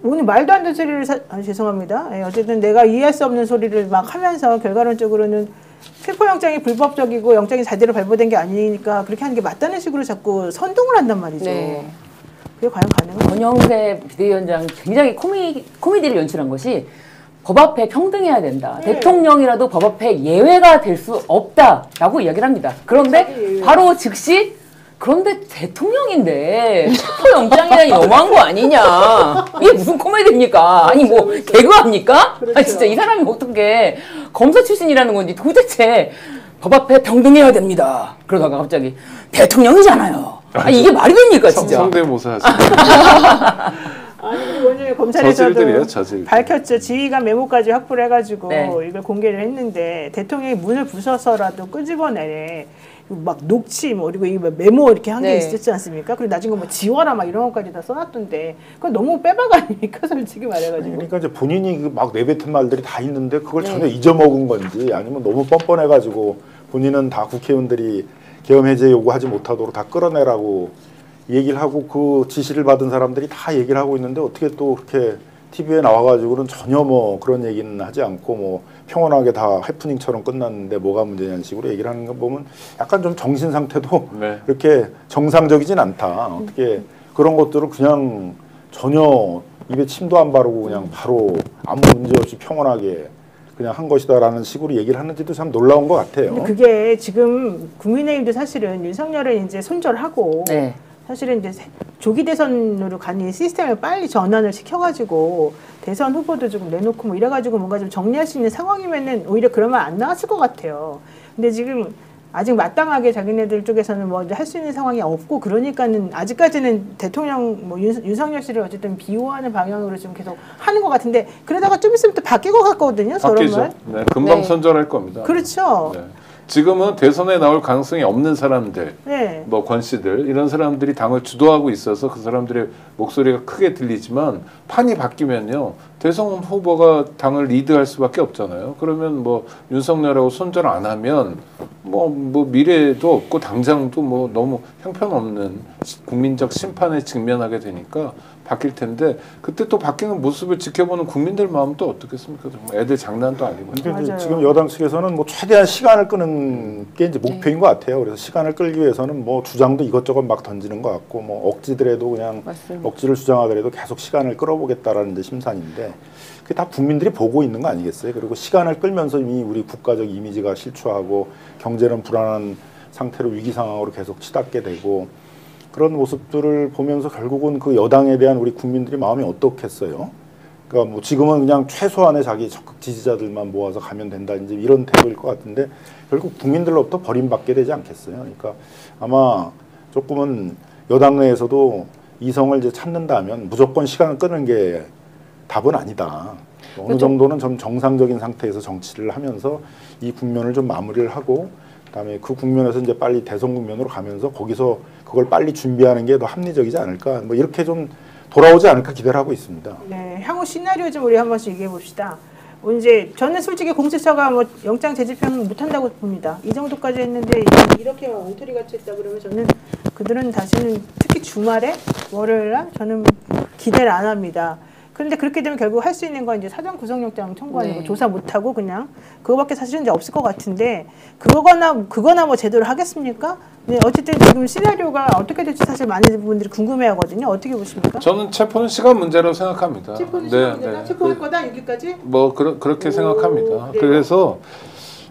오늘 말도 안 되는 소리를 죄송합니다. 예, 어쨌든 내가 이해할 수 없는 소리를 막 하면서 결과론적으로는 체포영장이 불법적이고 영장이 제대로 발부된 게 아니니까 그렇게 하는 게 맞다는 식으로 자꾸 선동을 한단 말이죠. 네. 그게 과연 가능한가요? 권영세 비대위원장 굉장히 코미디를 연출한 것이 법 앞에 평등해야 된다. 네. 대통령이라도 법 앞에 예외가 될 수 없다라고 이야기를 합니다. 그런데 바로 즉시 그런데 대통령인데 체포영장이라니 너무한 거 아니냐. 이게 무슨 코미디입니까? 아니 뭐 개그합니까? 그렇죠. 아니 진짜 이 사람이 어떻게 검사 출신이라는 건지 도대체 법 앞에 평등해야 됩니다. 그러다가 갑자기 대통령이잖아요. 아니 이게 말이 됩니까 진짜. 성대모사 아니 그리고 오늘 검찰에서도 저질들이에요. 밝혔죠. 지휘관 메모까지 확보를 해가지고 네. 이걸 공개를 했는데 대통령이 문을 부숴서라도 끄집어내네. 막 녹취 뭐 그리고 이 메모 이렇게 한 게 네. 있었지 않습니까? 그리고 나중에 뭐 지워라 막 이런 것까지 다 써놨던데 그건 너무 빼박 아닙니까? 솔직히 말해가지고. 그러니까 이제 본인이 막 내뱉은 말들이 다 있는데 그걸 네. 전혀 잊어먹은 건지 아니면 너무 뻔뻔해가지고 본인은 다 국회의원들이 계엄 해제 요구하지 못하도록 다 끌어내라고 얘기를 하고 그 지시를 받은 사람들이 다 얘기를 하고 있는데 어떻게 또 그렇게 TV에 나와가지고는 전혀 뭐 그런 얘기는 하지 않고 뭐 평온하게 다 해프닝처럼 끝났는데 뭐가 문제냐는 식으로 얘기를 하는 거 보면 약간 좀 정신 상태도 네. 그렇게 정상적이진 않다. 어떻게 그런 것들을 그냥 전혀 입에 침도 안 바르고 그냥 바로 아무 문제 없이 평온하게 그냥 한 것이다라는 식으로 얘기를 하는지도 참 놀라운 것 같아요. 근데 그게 지금 국민의힘도 사실은 윤석열을 이제 손절하고 네. 사실은 이제 조기 대선으로 가는 시스템을 빨리 전환을 시켜가지고 대선 후보도 조금 내놓고 뭐 이래가지고 뭔가 좀 정리할 수 있는 상황이면은 오히려 그러면 안 나왔을 것 같아요. 근데 지금 아직 마땅하게 자기네들 쪽에서는 뭐 이제 할 수 있는 상황이 없고 그러니까는 아직까지는 대통령 뭐 윤석열 씨를 어쨌든 비호하는 방향으로 좀 계속 하는 것 같은데 그러다가 좀 있으면 또 바뀔 것 같거든요. 저런 말. 네, 금방 네. 선절할 겁니다. 그렇죠. 네. 지금은 대선에 나올 가능성이 없는 사람들, 네. 뭐 권 씨들 이런 사람들이 당을 주도하고 있어서 그 사람들의 목소리가 크게 들리지만 판이 바뀌면요 대선 후보가 당을 리드할 수밖에 없잖아요. 그러면 뭐 윤석열하고 손절 안 하면 뭐 미래도 없고 당장도 뭐 너무 형편없는 국민적 심판에 직면하게 되니까 바뀔 텐데 그때 또 바뀌는 모습을 지켜보는 국민들 마음도 어떻겠습니까? 정말 애들 장난도 아니고. 근데 이제 지금 여당 측에서는 뭐 최대한 시간을 끄는 게 이제 목표인 것 같아요. 그래서 시간을 끌기 위해서는 뭐 주장도 이것저것 막 던지는 것 같고 뭐 억지더라도 그냥 맞습니다. 억지를 주장하더라도 계속 시간을 끌어보겠다라는 데 심산인데 그게 다 국민들이 보고 있는 거 아니겠어요? 그리고 시간을 끌면서 이미 우리 국가적 이미지가 실추하고 경제는 불안한 상태로 위기 상황으로 계속 치닫게 되고 그런 모습들을 보면서 결국은 그 여당에 대한 우리 국민들이 마음이 어떻겠어요? 그러니까 뭐 지금은 그냥 최소한의 자기 적극 지지자들만 모아서 가면 된다 이제 이런 태도일 것 같은데 결국 국민들로부터 버림받게 되지 않겠어요? 그러니까 아마 조금은 여당 내에서도 이성을 이제 찾는다면 무조건 시간을 끄는 게 답은 아니다. 어느 정도는 좀 정상적인 상태에서 정치를 하면서 이 국면을 좀 마무리를 하고 그다음에 그 국면에서 이제 빨리 대선 국면으로 가면서 거기서 그걸 빨리 준비하는 게 더 합리적이지 않을까 뭐 이렇게 좀 돌아오지 않을까 기대를 하고 있습니다. 네, 향후 시나리오 좀 우리 한 번씩 얘기해 봅시다. 이제 저는 솔직히 공수처가 뭐 영장 재집행 못한다고 봅니다. 이 정도까지 했는데 이렇게 엉터리 같이 했다 그러면 저는 그들은 다시는 특히 주말에 월요일날 저는 기대를 안 합니다. 그런데 그렇게 되면 결국 할 수 있는 건 이제 사전 구속영장 청구하는 네. 거, 조사 못하고 그냥 그거밖에 사실은 이제 없을 것 같은데 그거나 뭐 제대로 하겠습니까? 네, 어쨌든 지금 시나리오가 어떻게 될지 사실 많은 분들이 궁금해하거든요. 어떻게 보십니까? 저는 체포는 시간 문제라고 생각합니다. 체포는 시간 문제다? 체포할 거다 6일까지? 뭐 그렇게 생각합니다. 네. 그래서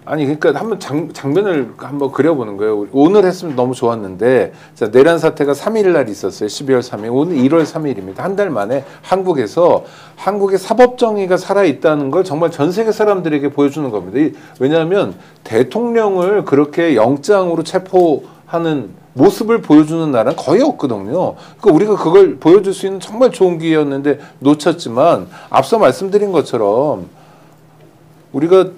아니 그러니까 한번 장면을 한번 그려보는 거예요. 오늘 했으면 너무 좋았는데 자, 내란 사태가 3일 날 있었어요. 12월 3일. 오늘 1월 3일입니다. 한 달 만에 한국에서 한국의 사법 정의가 살아 있다는 걸 정말 전 세계 사람들에게 보여주는 겁니다. 왜냐하면 대통령을 그렇게 영장으로 체포하는 모습을 보여주는 나라는 거의 없거든요. 그러니까 우리가 그걸 보여줄 수 있는 정말 좋은 기회였는데 놓쳤지만 앞서 말씀드린 것처럼 우리가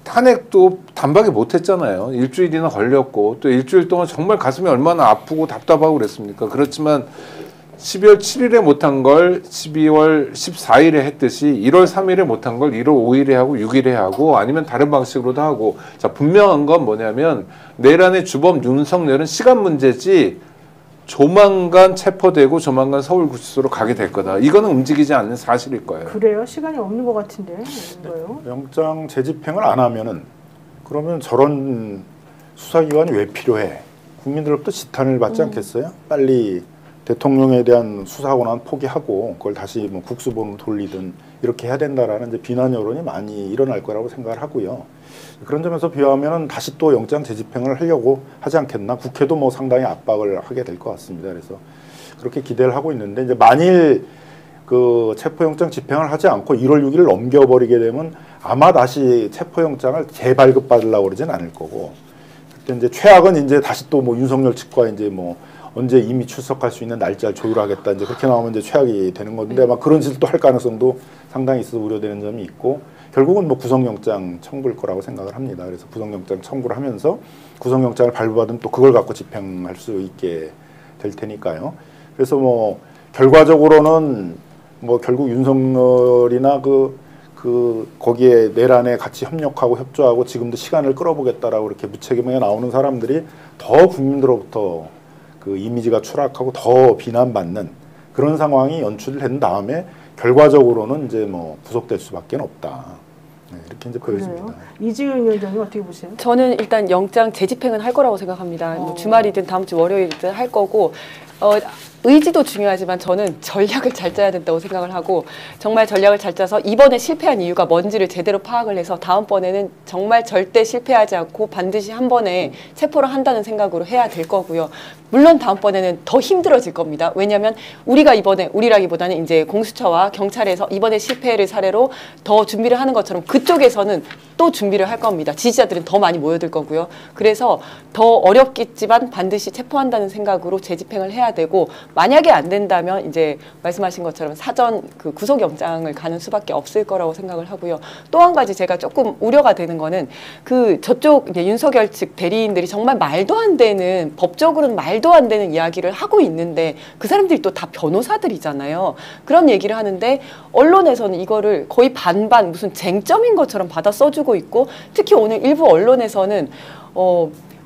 탄핵도 단박에 못했잖아요. 일주일이나 걸렸고 또 일주일 동안 정말 가슴이 얼마나 아프고 답답하고 그랬습니까? 그렇지만 12월 7일에 못한 걸 12월 14일에 했듯이 1월 3일에 못한 걸 1월 5일에 하고 6일에 하고 아니면 다른 방식으로도 하고 자 분명한 건 뭐냐면 내란의 주범 윤석열은 시간 문제지 조만간 체포되고 조만간 서울구치소로 가게 될 거다. 이거는 움직이지 않는 사실일 거예요. 그래요? 시간이 없는 것 같은데. 뭐예요? 영장 재집행을 안 하면은 그러면 저런 수사기관이 왜 필요해? 국민들로부터 지탄을 받지 않겠어요? 빨리 대통령에 대한 수사 권한 포기하고 그걸 다시 뭐 국수본으로 돌리든 이렇게 해야 된다라는 이제 비난 여론이 많이 일어날 거라고 생각을 하고요. 그런 점에서 비하면은 다시 또 영장 재집행을 하려고 하지 않겠나? 국회도 뭐 상당히 압박을 하게 될 것 같습니다. 그래서 그렇게 기대를 하고 있는데 이제 만일 그 체포영장 집행을 하지 않고 1월 6일을 넘겨버리게 되면 아마 다시 체포영장을 재발급받으려고 그러진 않을 거고 그때 이제 최악은 이제 다시 또 뭐 윤석열 측과 이제 뭐 언제 이미 출석할 수 있는 날짜를 조율하겠다 이제 그렇게 나오면 이제 최악이 되는 건데 아마 그런 짓을 또 할 가능성도 상당히 있어서 우려되는 점이 있고 결국은 뭐 구속영장 청구일 거라고 생각을 합니다. 그래서 구속영장 청구를 하면서 구속영장을 발부받으면 또 그걸 갖고 집행할 수 있게 될 테니까요. 그래서 뭐 결과적으로는 뭐 결국 윤석열이나 거기에 내란에 같이 협력하고 협조하고 지금도 시간을 끌어보겠다라고 이렇게 무책임하게 나오는 사람들이 더 국민들로부터 그 이미지가 추락하고 더 비난받는 그런 상황이 연출된 다음에 결과적으로는 이제 뭐 구속될 수밖에 없다. 네, 이렇게 이제 보여집니다. 이지은 위원장님 어떻게 보세요? 저는 일단 영장 재집행은 할 거라고 생각합니다. 뭐 주말이든 다음 주 월요일이든 할 거고 의지도 중요하지만 저는 전략을 잘 짜야 된다고 생각을 하고 정말 전략을 잘 짜서 이번에 실패한 이유가 뭔지를 제대로 파악을 해서 다음번에는 정말 절대 실패하지 않고 반드시 한 번에 체포를 한다는 생각으로 해야 될 거고요. 물론 다음번에는 더 힘들어질 겁니다. 왜냐하면 우리가 이번에 우리라기보다는 이제 공수처와 경찰에서 이번에 실패를 사례로 더 준비를 하는 것처럼 그쪽에서는 또 준비를 할 겁니다. 지지자들은 더 많이 모여들 거고요. 그래서 더 어렵겠지만 반드시 체포한다는 생각으로 재집행을 해야 되고 만약에 안 된다면 이제 말씀하신 것처럼 사전 그 구속영장을 가는 수밖에 없을 거라고 생각을 하고요. 또 한 가지 제가 조금 우려가 되는 거는 그 저쪽 이제 윤석열 측 대리인들이 정말 말도 안 되는 법적으로는 말도 안 되는 이야기를 하고 있는데 그 사람들이 또 다 변호사들이잖아요. 그런 얘기를 하는데 언론에서는 이거를 거의 반반 무슨 쟁점인 것처럼 받아 써주고 있고 특히 오늘 일부 언론에서는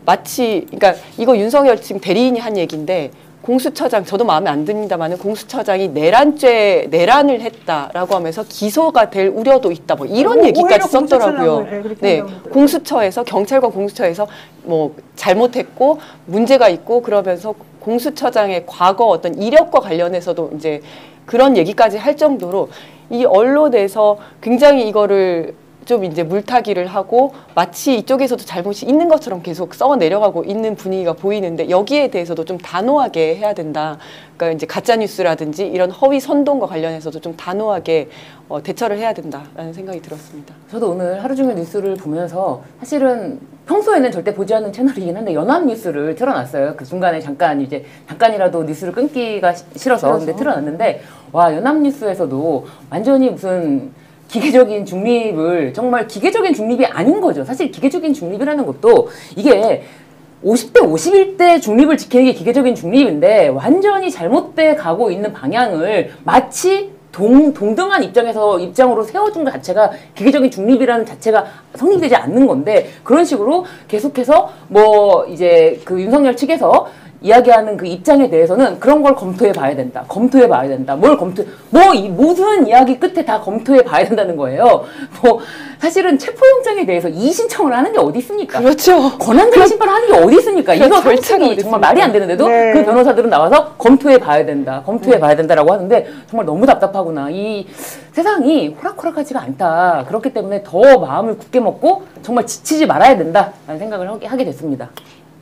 마치 그러니까 이거 윤석열 지금 대리인이 한 얘기인데 공수처장 저도 마음에 안 듭니다만은 공수처장이 내란을 했다라고 하면서 기소가 될 우려도 있다 뭐 이런 얘기까지 썼더라고요. 네, 공수처에서 경찰과 공수처에서 뭐 잘못했고 문제가 있고 그러면서 공수처장의 과거 어떤 이력과 관련해서도 이제 그런 얘기까지 할 정도로 이 언론에서 굉장히 이거를 좀 이제 물타기를 하고 마치 이쪽에서도 잘못이 있는 것처럼 계속 써 내려가고 있는 분위기가 보이는데 여기에 대해서도 좀 단호하게 해야 된다. 그러니까 이제 가짜 뉴스라든지 이런 허위 선동과 관련해서도 좀 단호하게 대처를 해야 된다라는 생각이 들었습니다. 저도 오늘 하루 종일 뉴스를 보면서 사실은 평소에는 절대 보지 않는 채널이긴 한데 연합뉴스를 틀어놨어요. 그 중간에 잠깐이라도 뉴스를 끊기가 싫어서 근데 틀어놨는데 와 연합뉴스에서도 완전히 무슨 기계적인 중립을 정말 기계적인 중립이 아닌 거죠. 사실 기계적인 중립이라는 것도 이게 50대 51대 중립을 지키는 게 기계적인 중립인데 완전히 잘못돼 가고 있는 방향을 마치 동등한 입장으로 세워준 것 자체가 기계적인 중립이라는 자체가 성립되지 않는 건데 그런 식으로 계속해서 뭐 이제 그 윤석열 측에서 이야기하는 그 입장에 대해서는 그런 걸 검토해 봐야 된다. 검토해 봐야 된다. 모든 이야기 끝에 다 검토해 봐야 된다는 거예요. 사실은 체포영장에 대해서 이의신청을 하는 게 어디 있습니까? 그렇죠. 권한쟁의 심판을 하는 게 어디 있습니까? 이거 절차가 정말 말이 안 되는데도 네. 그 변호사들은 나와서 검토해 봐야 된다. 검토해 봐야 된다라고 하는데 정말 너무 답답하구나. 이 세상이 호락호락하지가 않다. 그렇기 때문에 더 마음을 굳게 먹고 정말 지치지 말아야 된다라는 생각을 하게 됐습니다.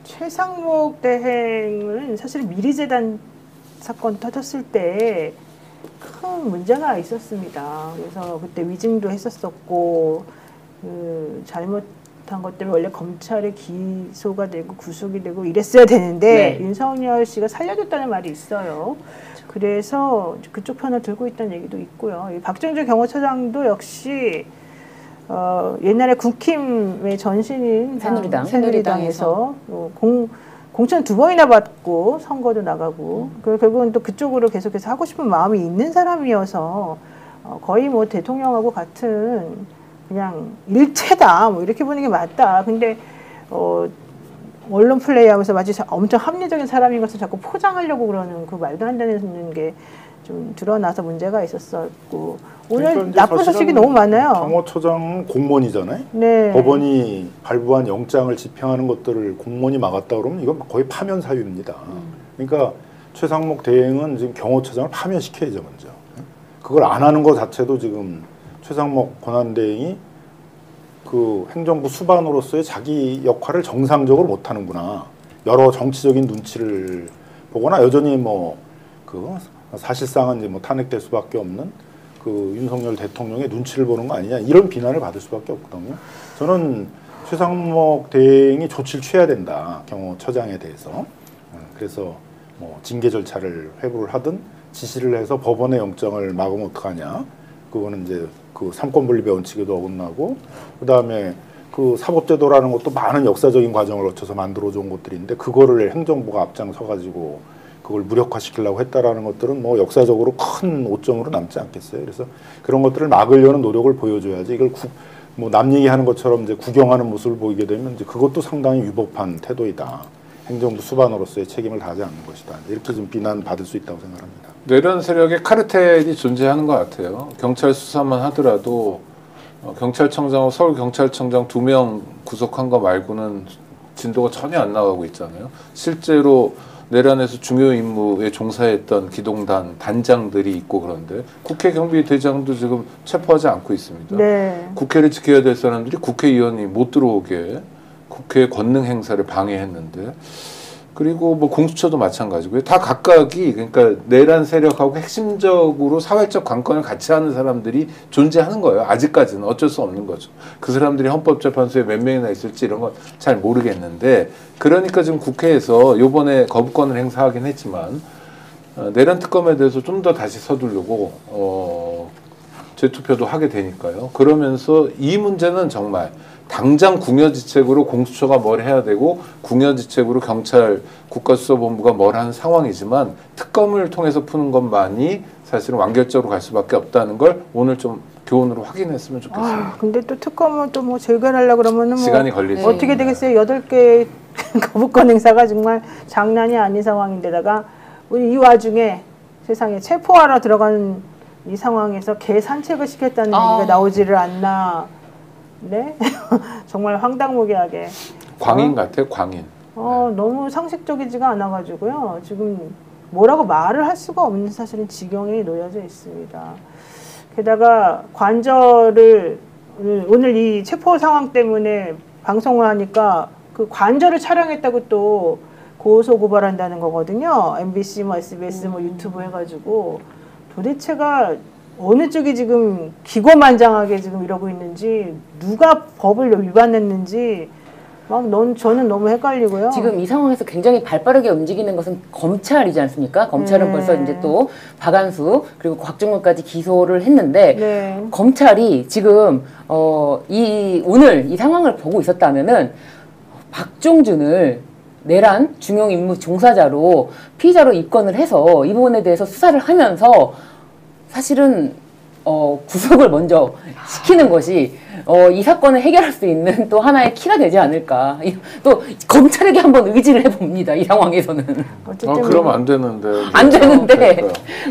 최상목 대행은 사실 미리재단 사건 터졌을 때 큰 문제가 있었습니다. 그래서 그때 위증도 했었었고 잘못한 것 때문에 원래 검찰에 기소가 되고 구속이 되고 이랬어야 되는데 네. 윤석열 씨가 살려줬다는 말이 있어요. 그래서 그쪽 편을 들고 있다는 얘기도 있고요. 이 박정주 경호처장도 역시 옛날에 국힘의 전신인 새누리당에서 공천 2번이나 받고 선거도 나가고 결국은 또 그쪽으로 계속해서 하고 싶은 마음이 있는 사람이어서 거의 뭐 대통령하고 같은 그냥 일체다 뭐 이렇게 보는 게 맞다. 근데 언론 플레이하면서 마치 엄청 합리적인 사람인 것을 자꾸 포장하려고 그러는 그 말도 안 되는 게 좀 드러나서 문제가 있었었고 오늘 그러니까 나쁜 소식이 너무 많아요. 경호처장 공무원이잖아요. 네. 법원이 발부한 영장을 집행하는 것들을 공무원이 막았다 그러면 이건 거의 파면 사유입니다. 그러니까 최상목 대행은 지금 경호처장을 파면시켜야죠 먼저. 그걸 안 하는 것 자체도 지금 최상목 권한대행이 그 행정부 수반으로서의 자기 역할을 정상적으로 못하는구나. 여러 정치적인 눈치를 보거나 여전히 사실상은 이제 탄핵될 수밖에 없는 그 윤석열 대통령의 눈치를 보는 거 아니냐 이런 비난을 받을 수밖에 없거든요. 저는 최상목 대행이 조치를 취해야 된다 경호처장에 대해서. 그래서 징계 절차를 회부를 하든 지시를 해서 법원의 영장을 막으면 어떡하냐. 그거는 이제 그 삼권분립의 원칙에도 어긋나고 그다음에 그 사법제도라는 것도 많은 역사적인 과정을 거쳐서 만들어준 것들인데 그거를 행정부가 앞장서 가지고 그걸 무력화시키려고 했다라는 것들은 역사적으로 큰 오점으로 남지 않겠어요. 그래서 그런 것들을 막으려는 노력을 보여줘야지 이걸 남 얘기하는 것처럼 이제 구경하는 모습을 보이게 되면 이제 그것도 상당히 위법한 태도이다. 행정부 수반으로서의 책임을 다하지 않는 것이다. 이렇게 좀 비난받을 수 있다고 생각합니다. 내란 세력의 카르텔이 존재하는 것 같아요. 경찰 수사만 하더라도 경찰청장하고 서울경찰청장 2명 구속한 거 말고는 진도가 전혀 안 나가고 있잖아요. 실제로 내란에서 중요 임무에 종사했던 기동단 단장들이 있고 그런데 국회 경비대장도 지금 체포하지 않고 있습니다. 네. 국회를 지켜야 될 사람들이 국회의원이 못 들어오게 국회 권능 행사를 방해했는데 그리고 공수처도 마찬가지고요. 다 각각이 그러니까 내란 세력하고 핵심적으로 사회적 관건을 같이 하는 사람들이 존재하는 거예요. 아직까지는 어쩔 수 없는 거죠. 그 사람들이 헌법재판소에 몇 명이나 있을지 이런 건 잘 모르겠는데 그러니까 지금 국회에서 이번에 거부권을 행사하긴 했지만 내란 특검에 대해서 좀 더 다시 서두르고 재투표도 하게 되니까요. 그러면서 이 문제는 정말 당장 궁여지책으로 공수처가 뭘 해야 되고 궁여지책으로 경찰 국가수사본부가 뭘 하는 상황이지만 특검을 통해서 푸는 것만이 사실은 완결적으로 갈 수밖에 없다는 걸 오늘 좀 교훈으로 확인했으면 좋겠습니다. 근데 또 특검을 또 재결하려고 그러면은 시간이 걸리죠. 어떻게 되겠어요? 8개 거부권 행사가 정말 장난이 아닌 상황인데다가 우리 이 와중에 세상에 체포하러 들어간 이 상황에서 개 산책을 시켰다는 얘기가 나오지를 않나. 네? 정말 황당무계하게. 광인 같아요, 광인. 너무 상식적이지가 않아가지고요. 지금 뭐라고 말을 할 수가 없는 사실은 지경에 놓여져 있습니다. 게다가 관절을 오늘 이 체포 상황 때문에 방송을 하니까 그 관절을 촬영했다고 또 고소 고발한다는 거거든요. MBC, SBS, 유튜브 해가지고 도대체가 어느 쪽이 지금 기고만장하게 지금 이러고 있는지 누가 법을 위반했는지 저는 너무 헷갈리고요. 지금 이 상황에서 굉장히 발빠르게 움직이는 것은 검찰이지 않습니까? 검찰은 벌써 이제 또 박한수 그리고 곽종근까지 기소를 했는데 검찰이 지금 오늘 이 상황을 보고 있었다면은 박종준을 내란 중용 임무 종사자로 피의자로 입건을 해서 이 부분에 대해서 수사를 하면서 사실은 구속을 먼저 시키는 것이 이 사건을 해결할 수 있는 또 하나의 키가 되지 않을까. 또 검찰에게 한번 의지를 해봅니다. 이 상황에서는. 그러면 안 되는데. 안 되는데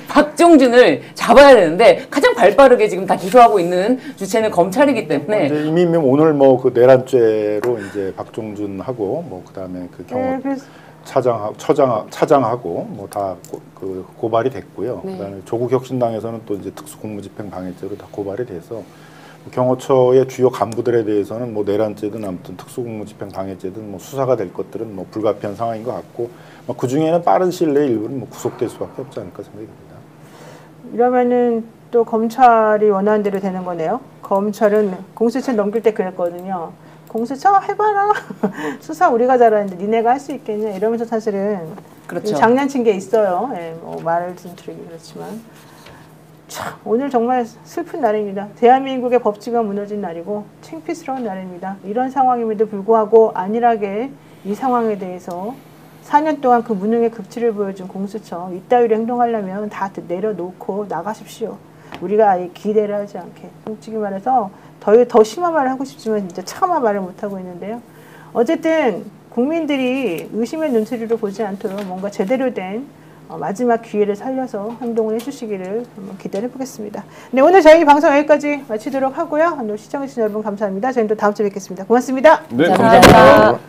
박종준을 잡아야 되는데 가장 발빠르게 지금 다 기소하고 있는 주체는 검찰이기 때문에 이미 오늘 뭐 그 내란죄로 이제 박종준하고 뭐 그다음에 그 경호 차장하고 뭐 다 그 고발이 됐고요. 네. 그다음에 조국혁신당에서는 또 이제 특수공무집행 방해죄로 다 고발이 돼서 경호처의 주요 간부들에 대해서는 뭐 내란죄든 아무튼 특수공무집행 방해죄든 뭐 수사가 될 것들은 뭐 불가피한 상황인 것 같고 그 중에는 빠른 시일 내에 일부는 뭐 구속될 수밖에 없지 않을까 생각이 듭니다. 이러면은 또 검찰이 원하는 대로 되는 거네요. 검찰은 공수처 넘길 때 그랬거든요. 공수처 해봐라. 수사 우리가 잘하는데 니네가 할 수 있겠냐 이러면서 사실은 그렇죠. 장난친 게 있어요. 예, 뭐 말을 좀 드리기 그렇지만 참 오늘 정말 슬픈 날입니다. 대한민국의 법치가 무너진 날이고 창피스러운 날입니다. 이런 상황임에도 불구하고 안일하게 이 상황에 대해서 4년 동안 그 무능의 극치를 보여준 공수처 이따위로 행동하려면 다 내려놓고 나가십시오. 우리가 아예 기대를 하지 않게. 솔직히 말해서 더 심한 말을 하고 싶지만 진짜 차마 말을 못하고 있는데요. 어쨌든 국민들이 의심의 눈초리로 보지 않도록 뭔가 제대로 된 마지막 기회를 살려서 행동을 해주시기를 한번 기대를 해보겠습니다. 네, 오늘 저희 방송 여기까지 마치도록 하고요. 시청해주신 여러분 감사합니다. 저희는 또 다음 주에 뵙겠습니다. 고맙습니다. 네, 감사합니다.